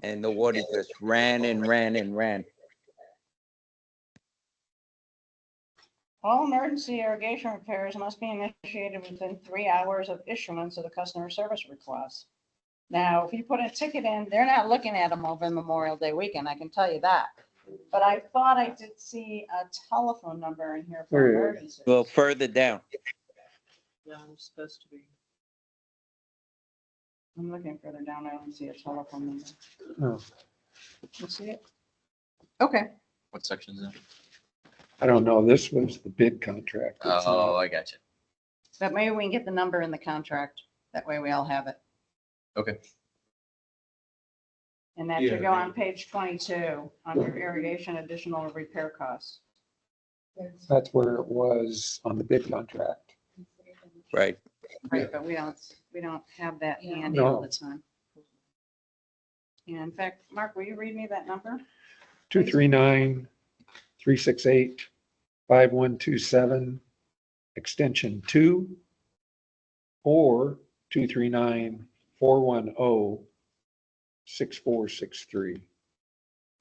And the water just ran and ran and ran. All emergency irrigation repairs must be initiated within 3 hours of issuance of the customer service request. Now, if you put a ticket in, they're not looking at them over Memorial Day weekend, I can tell you that. But I thought I did see a telephone number in here for There it is. emergencies. Well, further down. Yeah, I'm supposed to be. I'm looking further down, I don't see a telephone number. Oh, You see it? Okay. What section is that? I don't know, this was the bid contract. It's Oh, not- I got you. But maybe we can get the number in the contract. That way we all have it. Okay. And that should go on page 22 on your irrigation additional repair costs. That's where it was on the bid contract. Right. Right, but we don't have that handy all the time. And in fact, Mark, will you read me that number? 239-368-5127, extension 2, or 239-410-6463.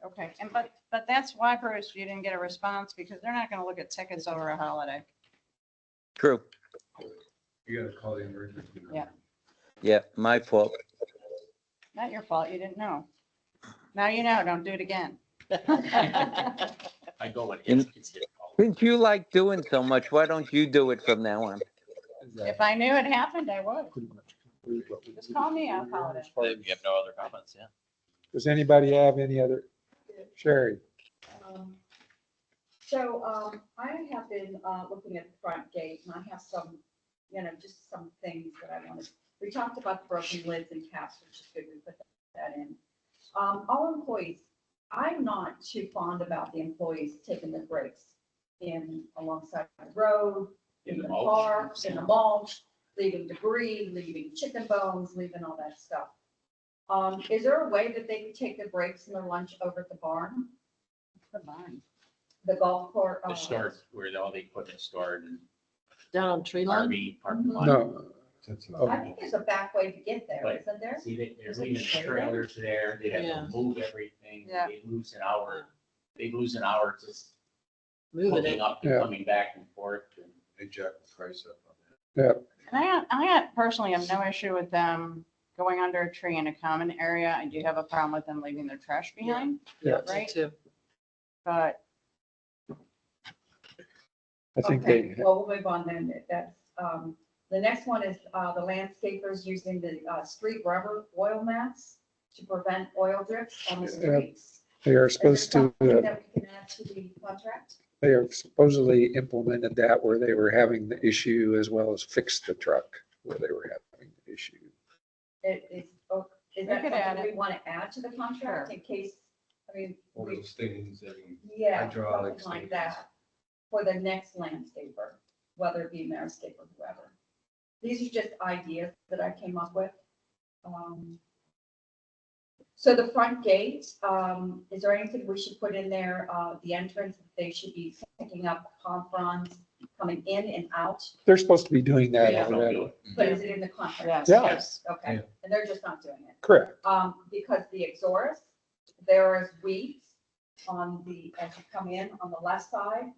Okay, and but that's why, Bruce, you didn't get a response because they're not gonna look at tickets over a holiday. True. You gotta call the emergency. number. Yeah. Yeah, my fault. Not your fault, you didn't know. Now you know, don't do it again. I go with In- it's his fault. Since you like doing so much, why don't you do it from now on? If I knew it happened, I would. Pretty much conclude what we Just need call to me, do I'll here call it as in. far If you have no other comments, yeah. Does anybody have any other? Sherry? I have been looking at the front gate and I have some, just some things that I wanted. We talked about the broken lids and caps, which is good, we put that in. All employees, I'm not too fond about the employees taking their breaks alongside the road, in the parks, in the mulch, leaving debris, leaving chicken bones, leaving all that stuff. Is there a way that they could take their breaks and their lunch over at the barn, The barn. the golf course? The start where all the equipment stored and Down on tree line? RV parking lot. No. That's Oh. I think there's a back way to get there, But- isn't there? See, they're Is it leaving trailer? trailers there, they have Yeah. to move everything, Yeah. they lose an hour just Moving hooking it. up and Yeah. coming back and forth. And They jacked the price up on that. Yeah, And I personally have no issue with them going under a tree in a common area. I do have a problem with them leaving their trash behind, Yeah. Me right? too. But I think Okay, they, well, we'll move on then. That's, the next one is, the landscapers using the, street rubber oil mats to prevent oil drips on the Yeah. streets. they are Is there supposed to, something that we can add to the contract? they have supposedly implemented that where they were having the issue as well as fixed the truck where they were having the issue. Is We that could add something it. we want to add to the contract in case, All those things and yeah, hydraulic something like stations. that for the next landscaper, whether it be Mariscape or whoever. These are just ideas that I came up with. So the front gate, is there anything we should put in there? The entrance, they should be picking up palm fronds coming in and out, They're supposed to be doing that they just don't do already. it. but is it in the contract? Yes. Yeah. Yes. Okay, Yeah. and they're just not doing it. Correct. Because the exhaust, there is weeds on the, as you come in on the left side,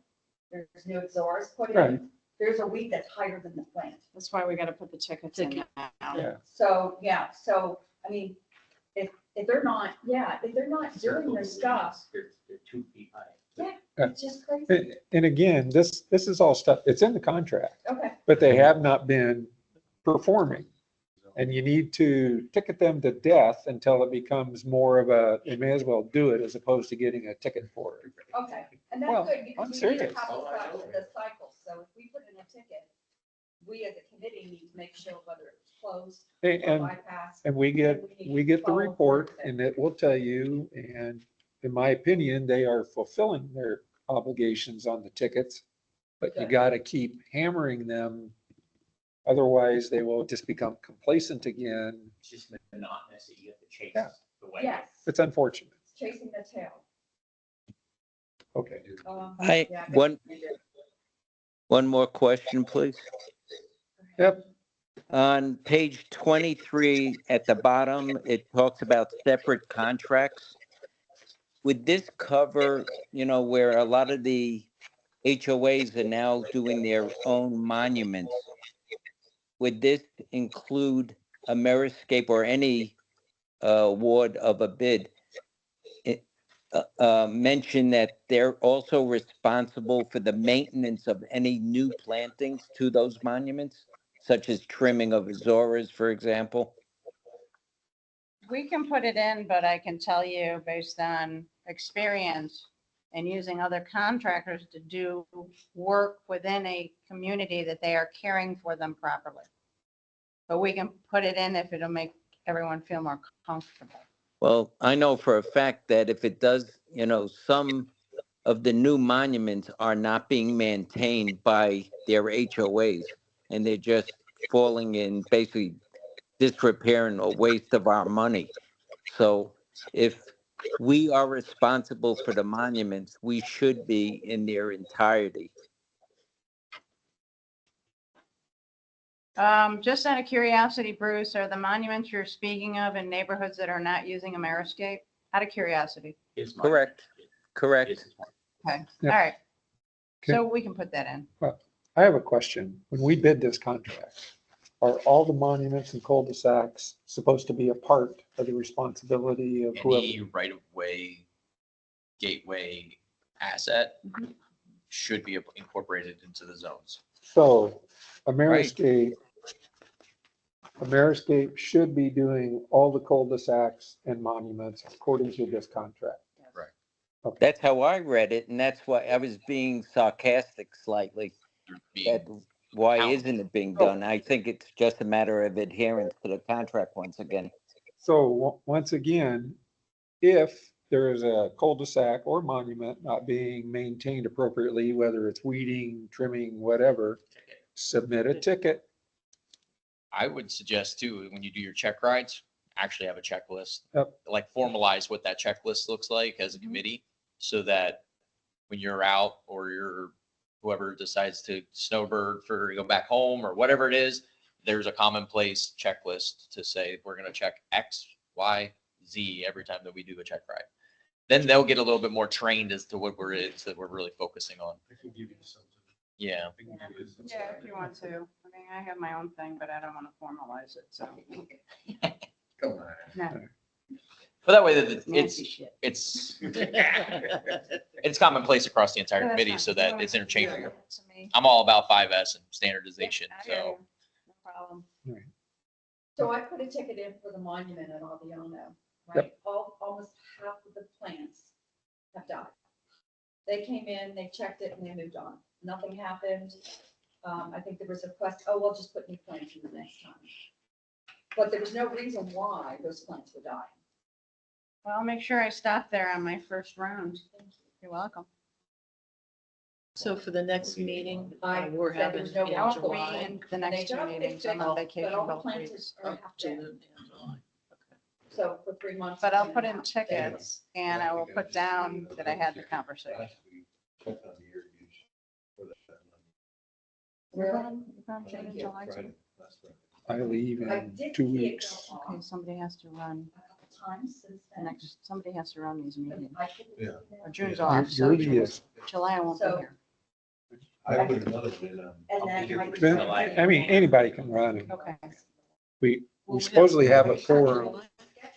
there's new exhaust put Right. in. There's a weed that's higher than the plant. that's why we got to put the tickets in now. Yeah. So, yeah, I mean, if they're not doing their stuff, They're 2 feet high. it's just crazy. And again, this is all stuff, it's in the contract, Okay, but they have not been performing. And you need to ticket them to death until it becomes more of a, they may as well do it as opposed to getting a ticket for it. okay. And Well, that's good because I'm we need to serious. have Oh, I know. the cycle. So if we put in a ticket, we as a committee need to make sure whether it's closed or And, bypassed. and we get the report and it will tell you, and in my opinion, they are fulfilling their obligations on the tickets. But you Good. gotta keep hammering them. Otherwise, they will just become complacent again. It's just monotonous that you have to chase Yeah. the way. Yes, It's unfortunate. chasing the tail. Okay. I, Yeah, one more question, please. Yep. On page 23 at the bottom, it talks about separate contracts. Would this cover, where a lot of the HOAs are now doing their own monuments? Would this include Ameriscape or any award of a bid? Mention that they're also responsible for the maintenance of any new plantings to those monuments, such as trimming of azoras, for example? We can put it in, but I can tell you based on experience and using other contractors to do work within a community that they are caring for them properly. But we can put it in if it'll make everyone feel more comfortable. Well, I know for a fact that if it does, some of the new monuments are not being maintained by their HOAs, and they're just falling in basically disrepair and a waste of our money. So if we are responsible for the monuments, we should be in their entirety. Just out of curiosity, Bruce, are the monuments you're speaking of in neighborhoods that are not using Ameriscape? Out of curiosity. Is my- Correct. Correct. is my- Okay, all Yep. right. Okay. So we can put that in. I have a question. When we bid this contract, are all the monuments and cul-de-sacs supposed to be a part of the responsibility of Any whoever? right of way, gateway asset Mhm. should be incorporated into the zones. So Ameriscape should be doing all the cul-de-sacs and monuments according to this contract. Right. Okay. That's how I read it, and that's why I was being sarcastic slightly. Being That why Count. isn't it being done? I think it's just a matter of adherence to the contract once again. So once again, if there is a cul-de-sac or monument not being maintained appropriately, whether it's weeding, trimming, whatever, submit a ticket. I would suggest too, when you do your check rides, actually have a checklist. Yep. Like formalize what that checklist looks like as a Mhm. committee, so that when you're out or you're, whoever decides to snowbird for go back home or whatever it is, there's a commonplace checklist to say, we're gonna check X, Y, Z every time that we do a check ride. Then they'll get a little bit more trained as to what that we're really focusing on. I can give you something. Yeah. I can give you something. Yeah, if you want to. I mean, I have my own thing, but I don't want to formalize it, so. Come on. No, But that way that nasty shit. it's it's commonplace across the entire No, that's committee fine. so You that don't it's have to do interchangeable. it to me. I'm all about 5S and standardization, I hear so. you. No problem. So I put a ticket in for the monument at Albiano, Yep. right? Almost half of the plants have died. They came in, they checked it, and they moved on. Nothing happened. I think there was a request, oh, we'll just put new plants in the next time. But there was no reason why those plants were dying. Well, I'll make sure I stop there on my first round. You're welcome. So for the next meeting, I we're said there having was no in I won't be July. in the And they next two don't get meetings. I'm on fixed, vacation but all the both plants weeks. are Up half to dead. the end of July. So for 3 months. But I'll it's put been in half tickets and I will put down that I had the conversation. Last week, checked on the irrigation for that money. You're Really? going- you're going to Thank in you. July too? Friday, last Friday. I leave I in did 2 see it weeks. go Okay, off somebody has to run, a couple times since the then. somebody has to run these meetings. I couldn't Yeah. see Or that. June's Yeah. off, so You're the, July I won't be So- here. I put another one in. And I'll then be here I- for then, July. I mean, anybody can run. it. Okay. We supposedly have a quorum,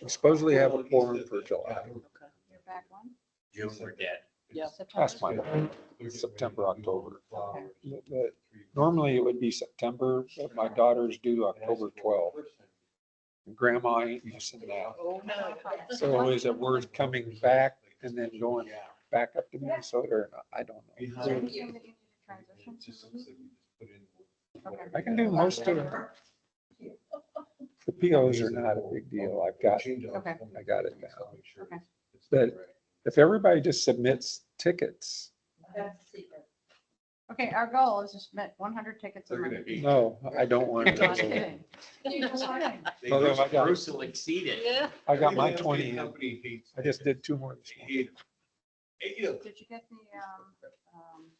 we supposedly have a quorum for July. You're back one? June, we're dead. Yeah. Last September? month, September, October. Okay. But normally it would be September, but my daughter's due October 12th. And Grandma ain't missing that. Oh, no. So is it worth coming back and then going back up to Minnesota or not? I don't know. Is there anything that you need to transition to? Okay. I can do most of the POs are not a big deal. I got it down. Okay. But if everybody just submits tickets, That's the secret. Okay, our goal is to submit 100 tickets a They're gonna month. be. no, I don't want I'm just to. kidding. Although I got- Bruce will exceed it. Yeah. I got my 20 in. Company hates. I just did 2 more this morning. Did you get the,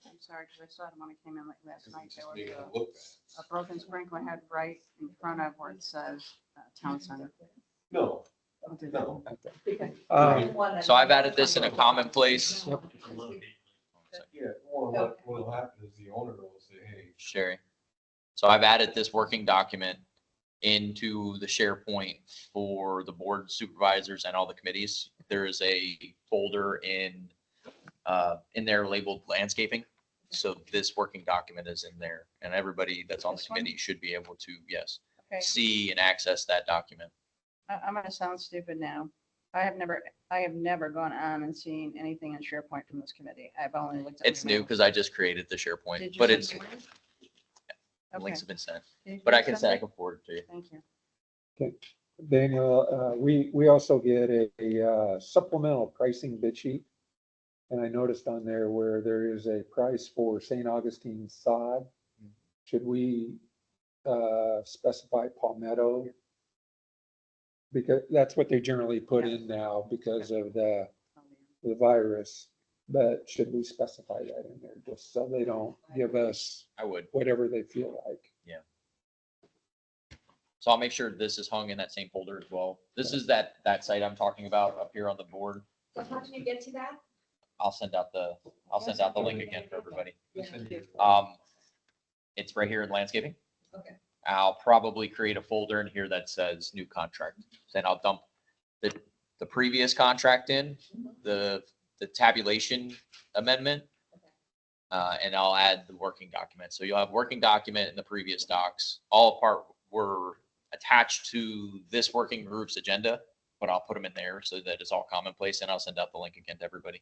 I'm sorry, because I saw it when I came in late last night. There was a broken sprinkler head right in front of where it says Town Center. No, I'll do that. no. So I've added this in a common place. Yeah, well, what'll happen is the owner will say, hey. Sherry. So I've added this working document into the SharePoint for the board supervisors and all the committees. There is a folder in there labeled landscaping. So this working document is in there and everybody that's on the This one? committee should be able to, yes, Okay, see and access that document. I'm gonna sound stupid now. I have never gone on and seen anything in SharePoint from this committee. I've only looked at. It's my new mail. because I just created the SharePoint, Did you but send it's, me one? the Okay. links have been sent, Did you but I can send say I it? can forward it to you. Thank you. Okay. Daniel, we also get a supplemental pricing bid sheet. And I noticed on there where there is a price for St. Augustine sod. Should we specify palmetto? Because that's what they generally put in now because of the virus. But should we specify that in there just so they don't give us I would. whatever they feel like? So I'll make sure this is hung in that same folder as well. This is that site I'm talking about up here on the board. So how do you get to that? I'll send out the link again for everybody. Yeah. It's right here in landscaping. Okay. I'll probably create a folder in here that says new contract. Then I'll dump the previous contract in, the tabulation amendment. And I'll add the working document. So you'll have working document in the previous docs, all were attached to this working group's agenda, but I'll put them in there so that it's all commonplace, and I'll send out the link again to everybody.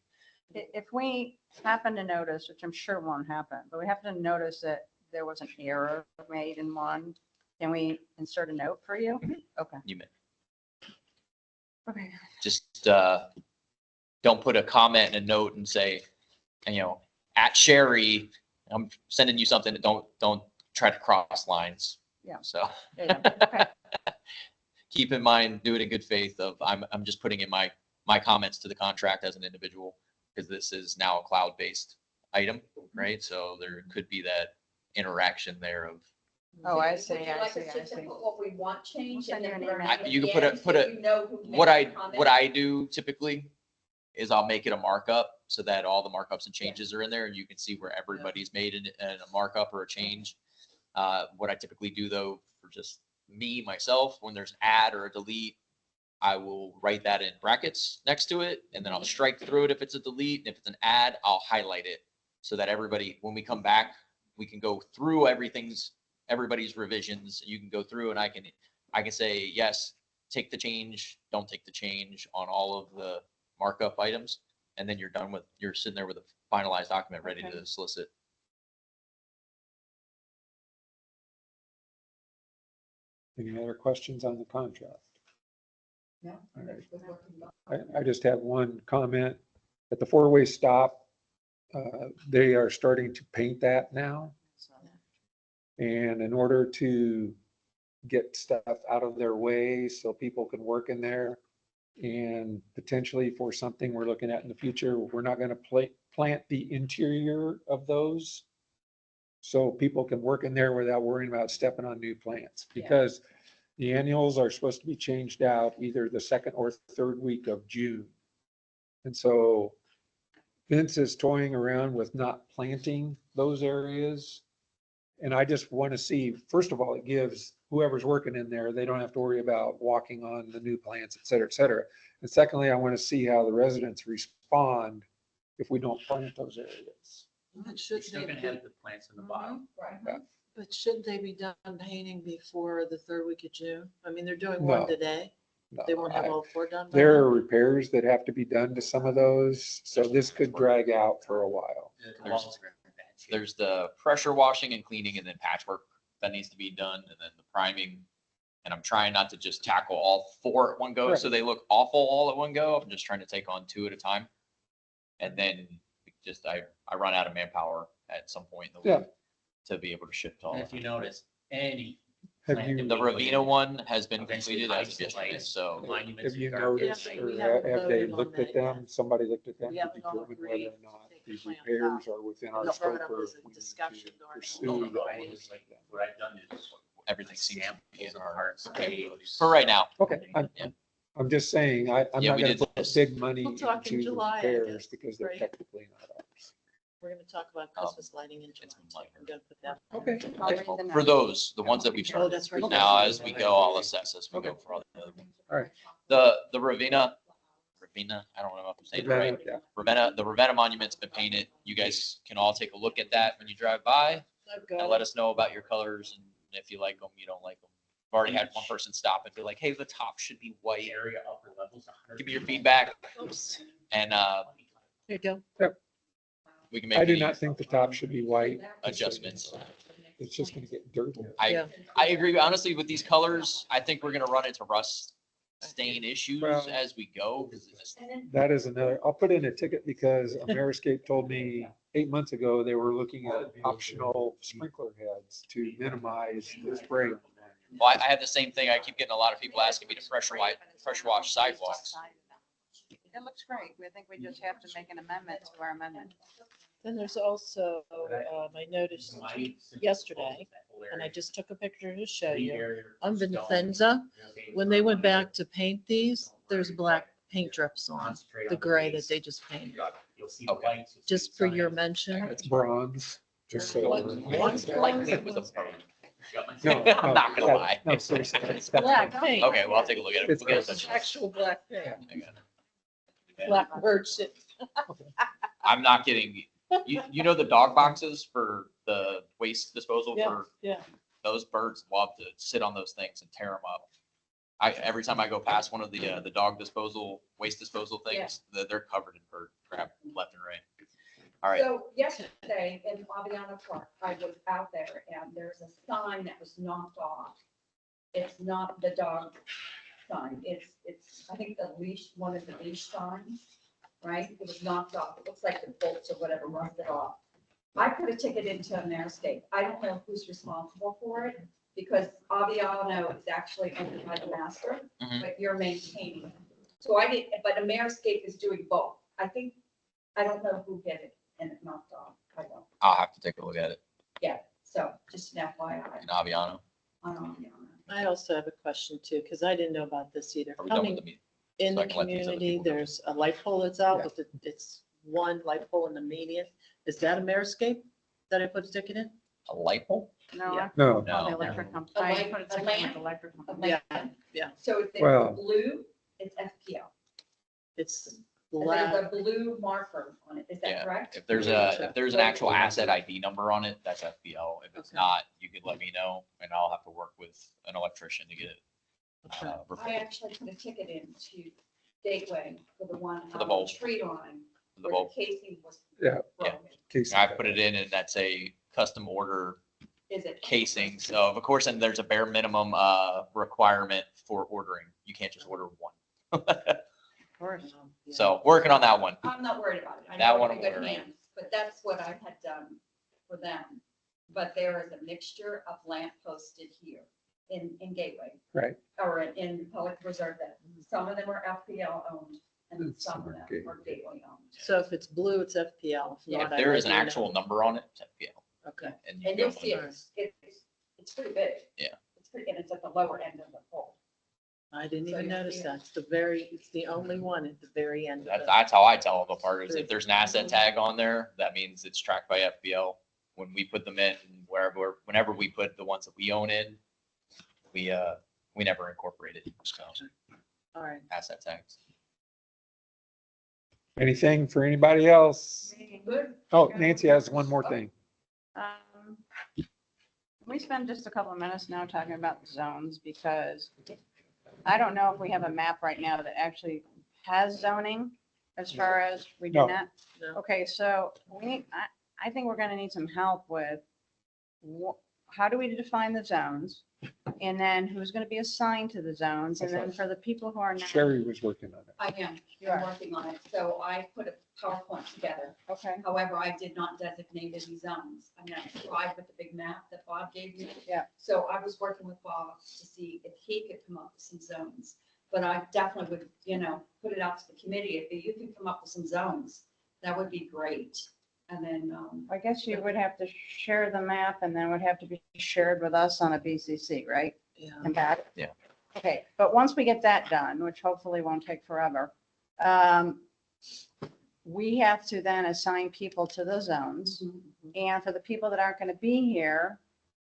If we happen to notice, which I'm sure won't happen, but we happen to notice that there was an error made in one, can we insert a note for you? Okay. You may Okay. just don't put a comment and a note and say, at Sherry, I'm sending you something. Don't try to cross lines. Yeah. So Yeah, okay. keep in mind, do it in good faith of I'm just putting in my comments to the contract as an individual, because this is now a cloud-based item, right? So there could be that interaction there of, Oh, I see, Would you I like see, us I just to see. put what we want changed? We'll and send then you an put our email. name at You the can end put so a- you know who made what the comment? I do typically is I'll make it a markup so that all the markups and changes are in there, and you can see where everybody's made a markup or a change. What I typically do though, for just myself, when there's an add or a delete, I will write that in brackets next to it, and then I'll strike through it if it's a delete. And if it's an add, I'll highlight it so that everybody, when we come back, we can go through everybody's revisions. You can go through and I can say, yes, take the change, don't take the change on all of the markup items. And then you're sitting there with a finalized document ready Okay. to solicit. Any other questions on the contract? No. All right. I just have one comment. At the four-way stop, they are starting to paint that now. And in order to get stuff out of their way so people can work in there, and potentially for something we're looking at in the future, we're not going to plant the interior of those so people can work in there without worrying about stepping on new plants. Yeah. Because the annuals are supposed to be changed out either the second or third week of June. And so Vince is toying around with not planting those areas. And I just want to see, first of all, it gives whoever's working in there, they don't have to worry about walking on the new plants, et cetera, et cetera. And secondly, I want to see how the residents respond if we don't plant those areas. But You're should still they gonna be, have the plants in the bottom. Right. but shouldn't they be done painting before the third week of June? I mean, they're doing No. one today. No, They won't have I- all four done by There then? are repairs that have to be done to some of those, so this could drag out for a while. The walls are in bad shape. There's the pressure washing and cleaning, and then patchwork that needs to be done, and then the priming. And I'm trying not to just tackle all four at one go, so they look awful all at one go. I'm just trying to take on two at a time. And then I run out of manpower at some point in the week to be able to ship to all And of if you them. notice, any. Have plant you- that The we put Ravina in, one has been eventually completed as heights of the yesterday, lights, so monuments Have and you garbage. noticed, Yeah, or we haven't have they voted on looked at that them? yet. Somebody looked at them We to haven't all determine whether or agreed not to take these the plans repairs are within our No, brought scope it up or as if a we need discussion to during the- pursue No, the no, owners of them. What I've done is. everything seems to be in Samples of our parts, caves. for right now. Okay, I'm just saying, I'm Yeah, not we gonna did put this. big money We'll talk in into the July, I repairs guess, because they're right? technically not ours. We're gonna talk about Christmas lighting in July. it's minor. I'm gonna put that. Okay. I'll read the For note. those, the ones that we've started. that's right. Now, as we go, I'll assess as we go for all the other ones. All right. The Ravina, I don't know if I'm saying it right. Yeah. The Ravenna monument's been painted. You guys can all take a look at that when you drive by I've got and it. let us know about your colors and if you like them, you don't like them. I've already had one person stop and be like, hey, the top should be white. Area upper levels. 100 Give me your feet. feedback Oops. and Here you go. we can make I do any not think the top should be white. adjustments. It's just gonna get dirty. Yeah. I agree. Honestly, with these colors, I think we're gonna run into rust stain issues Well- as we go. 'Cause it's just- That is another, I'll put in a ticket because Ameriscape told me 8 months ago, they were looking at optional sprinkler heads to minimize the spray. Well, I have the same thing. I keep getting a lot of people asking me to pressure wash sidewalks. It looks great. I think we just have to make an amendment to our amendment. Then there's also, I noticed yesterday, and I just took a picture to show you, on Vincenza, when they went back to paint these, there's black paint drips on the gray that they just painted. You'll see the Okay. lights, you'll see Just the for your signs. mention. It's bronze. just so. Once likely it was a bird. Got my- No, I'm not gonna that- lie. No, seriously. that's- Black paint. Okay, well, I'll take a look at it. It's- We'll get it touched. Actual black paint. Hang on. Black bird shit. I'm not kidding. You know the dog boxes for the waste disposal Yeah, for yeah. those birds love to sit on those things and tear them up. Every time I go past one of the dog disposal, waste disposal things, they're covered in bird crap left and right. All right. So yesterday in Aviano Park, I was out there and there's a sign that was knocked off. It's not the dog sign. It's, I think the leash, one of the leash signs, right? It was knocked off. It looks like the bolts or whatever rusted off. I put a ticket into Ameriscape. I don't know who's responsible for it because Aviano is actually owned by the master, Mhm. but you're maintaining it. So I didn't, but Ameriscape is doing both. I don't know who did it and it knocked off. I don't. I'll have to take a look at it So just an FYI in Aviano. on Aviano. I also have a question too, because I didn't know about this either. Are we done with Coming the meeting? in so I the can let these other community, people go? there's a light pole that's out, Yeah. but it's one light pole in the median. Is that a Meriscape that I put a ticket in? A light pole? No, Yeah. I No, called the No. electric company. A I light- put a a ticket lamp? with the electric A company. Yeah, lamp. yeah. So if Well- it's blue, it's FPL. It's There's black. a blue marker on it. Is Yeah. that correct? If there's an actual asset ID number on it, that's FPL. If it's Okay. not, you could let me know and I'll have to work with an electrician to get it. Okay. I Repaired. actually put a ticket in to Gateway for the one For the on the bulb. tree line The where bulb. the casing was Yeah. broken. Casey. I put it in and that's a custom order Is it? casing. So of course, and there's a bare minimum requirement for ordering. You can't just order one. Of course. Yeah. So working on that one. I'm not worried about it. I That know one it's in I'm good worried on. hands, but that's what I had done for them. But there is a mixture of lamp posted here in Gateway. Right. Or in Pelican Reserve that some of them are FPL owned and And some some of are them Gateway. are Gateway owned. So if it's blue, it's FPL. If Yeah, If not, there I is an let you know. actual number on it, it's FPL. Okay. And you And go you'll see with it's pretty big. Yeah. It's pretty, and it's at the lower end of the pole. I didn't So even you notice see it. that. It's the only one at the very end of That's, it. that's how I tell them apart is if there's an asset tag on there, that means it's tracked by FPL. When we put them in, whenever we put the ones that we own in, we never incorporated, so All right. asset tags. Anything for anybody else? Good. Oh, Nancy has one more thing. Can we spend just a couple of minutes now talking about zones because I don't know if we have a map right now that actually has zoning as far as we do No. not. No. Okay, so I think we're gonna need some help with how do we define the zones? And then who's gonna be assigned to the zones? And then for the people who are not. Sherry was working on it. I am, You I'm are. working on it. So I put a PowerPoint together. Okay, However, I did not designate any zones. I mean, I tried with the big map that Bob gave me. Yeah. So I was working with Bob to see if he could come up with some zones. But I definitely would, put it out to the committee. If you can come up with some zones, that would be great. And then, I guess you would have to share the map and then it would have to be shared with us on a BCC, right? Yeah. And back? Yeah. Okay, but once we get that done, which hopefully won't take forever, we have to then assign people to the zones. And for the people that aren't going to be here,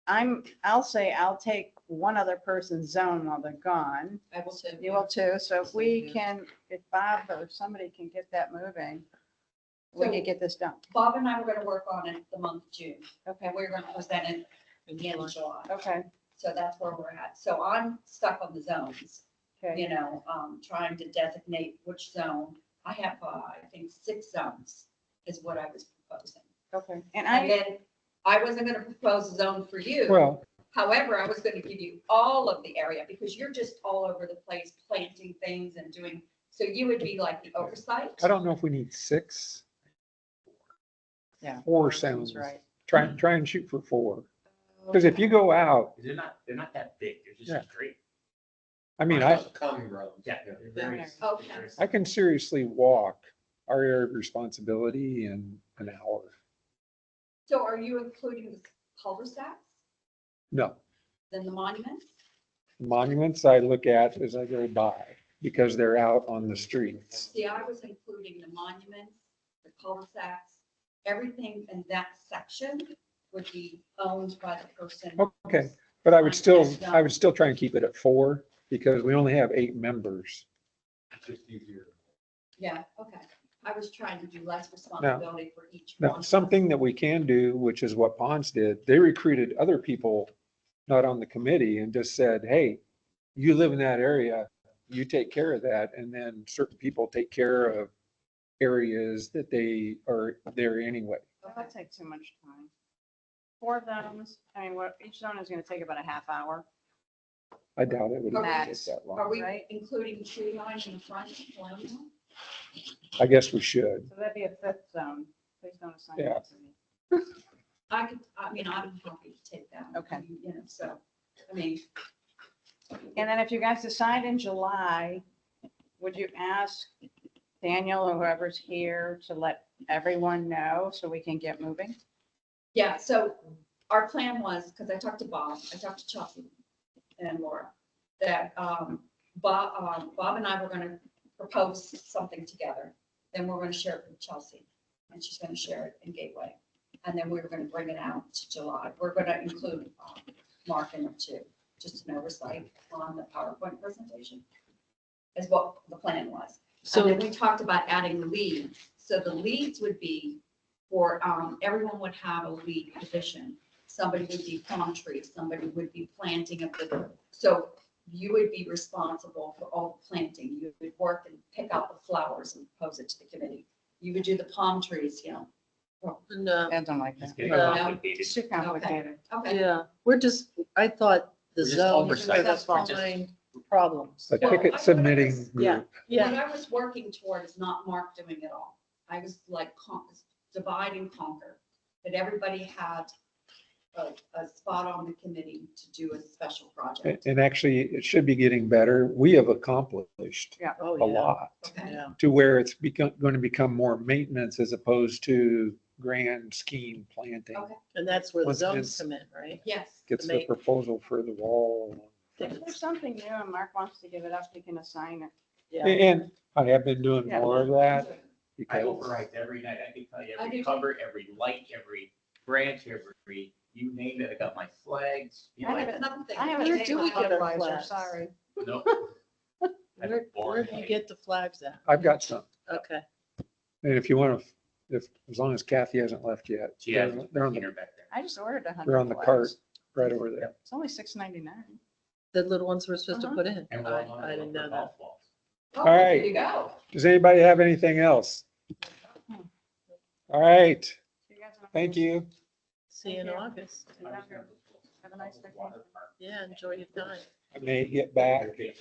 I'll say I'll take one other person's zone while they're gone. I will too. You will too. So if we can, if Bob or somebody can get that moving, we can get this done. Bob and I were gonna work on it the month of June, Okay, and we're gonna present it at the end of July. okay, So that's where we're at. So I'm stuck on the zones, okay. trying to designate which zone. I have, I think, 6 zones is what I was proposing. Okay, and And then I wasn't gonna propose a zone for you. Well, However, I was gonna give you all of the area because you're just all over the place planting things and doing, so you would be like the oversight. I don't know if we need 6. Yeah. 4 Sounds sounds, right. try and shoot for 4. Because if you go out, They're not that big. They're just Yeah. straight. I mean, Common ground. Yeah. they're very- Okay. very I can seriously walk our area of responsibility in an hour. So are you including the cul-de-sacs, No, then the monuments? monuments I look at as I go by because they're out on the streets. See, I was including the monuments, the cul-de-sacs, everything in that section would be owned by the person. Okay, but I would still try and keep it at 4 because we only have 8 members. It's just easier. Yeah, okay. I was trying to do less responsibility for each Now, one. something that we can do, which is what Ponds did, they recruited other people not on the committee and just said, hey, you live in that area, you take care of that. And then certain people take care of areas that they are there anyway. That would take too much time. 4 zones, I mean, what, each zone is gonna take about a half hour. I doubt it would even take Max. that Are long. we Right. including tree line in the front? Colonial? I guess we should. So that'd be a 5th zone. Please don't assign Yeah. that to me. I mean, I'm happy to take that. Okay. You know, so, I mean, And then if you guys decide in July, would you ask Daniel or whoever's here to let everyone know so we can get moving? yeah, so our plan was, because I talked to Bob, I talked to Chelsea and Laura, that Bob and I were gonna propose something together. Then we're gonna share it with Chelsea, and she's gonna share it in Gateway. And then we were gonna bring it out to July. We're gonna include Mark in it too, just an oversight on the PowerPoint presentation, is what the plan was. So So then we talked about adding leads. So the leads would be for, everyone would have a lead position. Somebody would be palm trees, somebody would be planting of the, so you would be responsible for all the planting. You would work and pick out the flowers and propose it to the committee. You would do the palm trees, you know. no, I don't like It's that. getting No. complicated. It's too complicated. Okay. yeah, we're just, I thought the We're just zones oversight. were the That's fine. fine problems. A Well, ticket I- submitting Yeah, group. yeah. What I was working toward is not Mark doing it all. I was like divide and conquer, that everybody had a spot on the committee to do a special project. And actually, it should be getting better. We have accomplished Oh, a yeah. lot Okay, Yeah. to where it's going to become more maintenance as opposed to grand scheme planting. okay, And that's where the Once zones against- come in, right? yes. Gets the the ma- proposal for the wall. If there's something new and Mark wants to give it up, he can assign it. Yeah. And I have been doing Yeah. more of that I because override every night. I can tell you I do every too. cover, every light, every branch, every, you name it. I got my flags. You know, I have It's something. I have a Where date do we with get our Budweiser, flags? sorry. no. Where do you get the flags at? I've got some. Okay. And if you want to, as long as Kathy hasn't left yet, She has they're on her the, back there. I just ordered 100 they're on the cart flags. right over there. It's only $6.99. The little ones we're supposed to Uh-huh. put in. And we're on I didn't the know that. golf balls. Oh, All there right. you go. Does anybody have anything else? All right, See you guys in thank you. See you in Thank you. August. Have a nice vacation. Yeah, enjoy your time. I may get back Okay.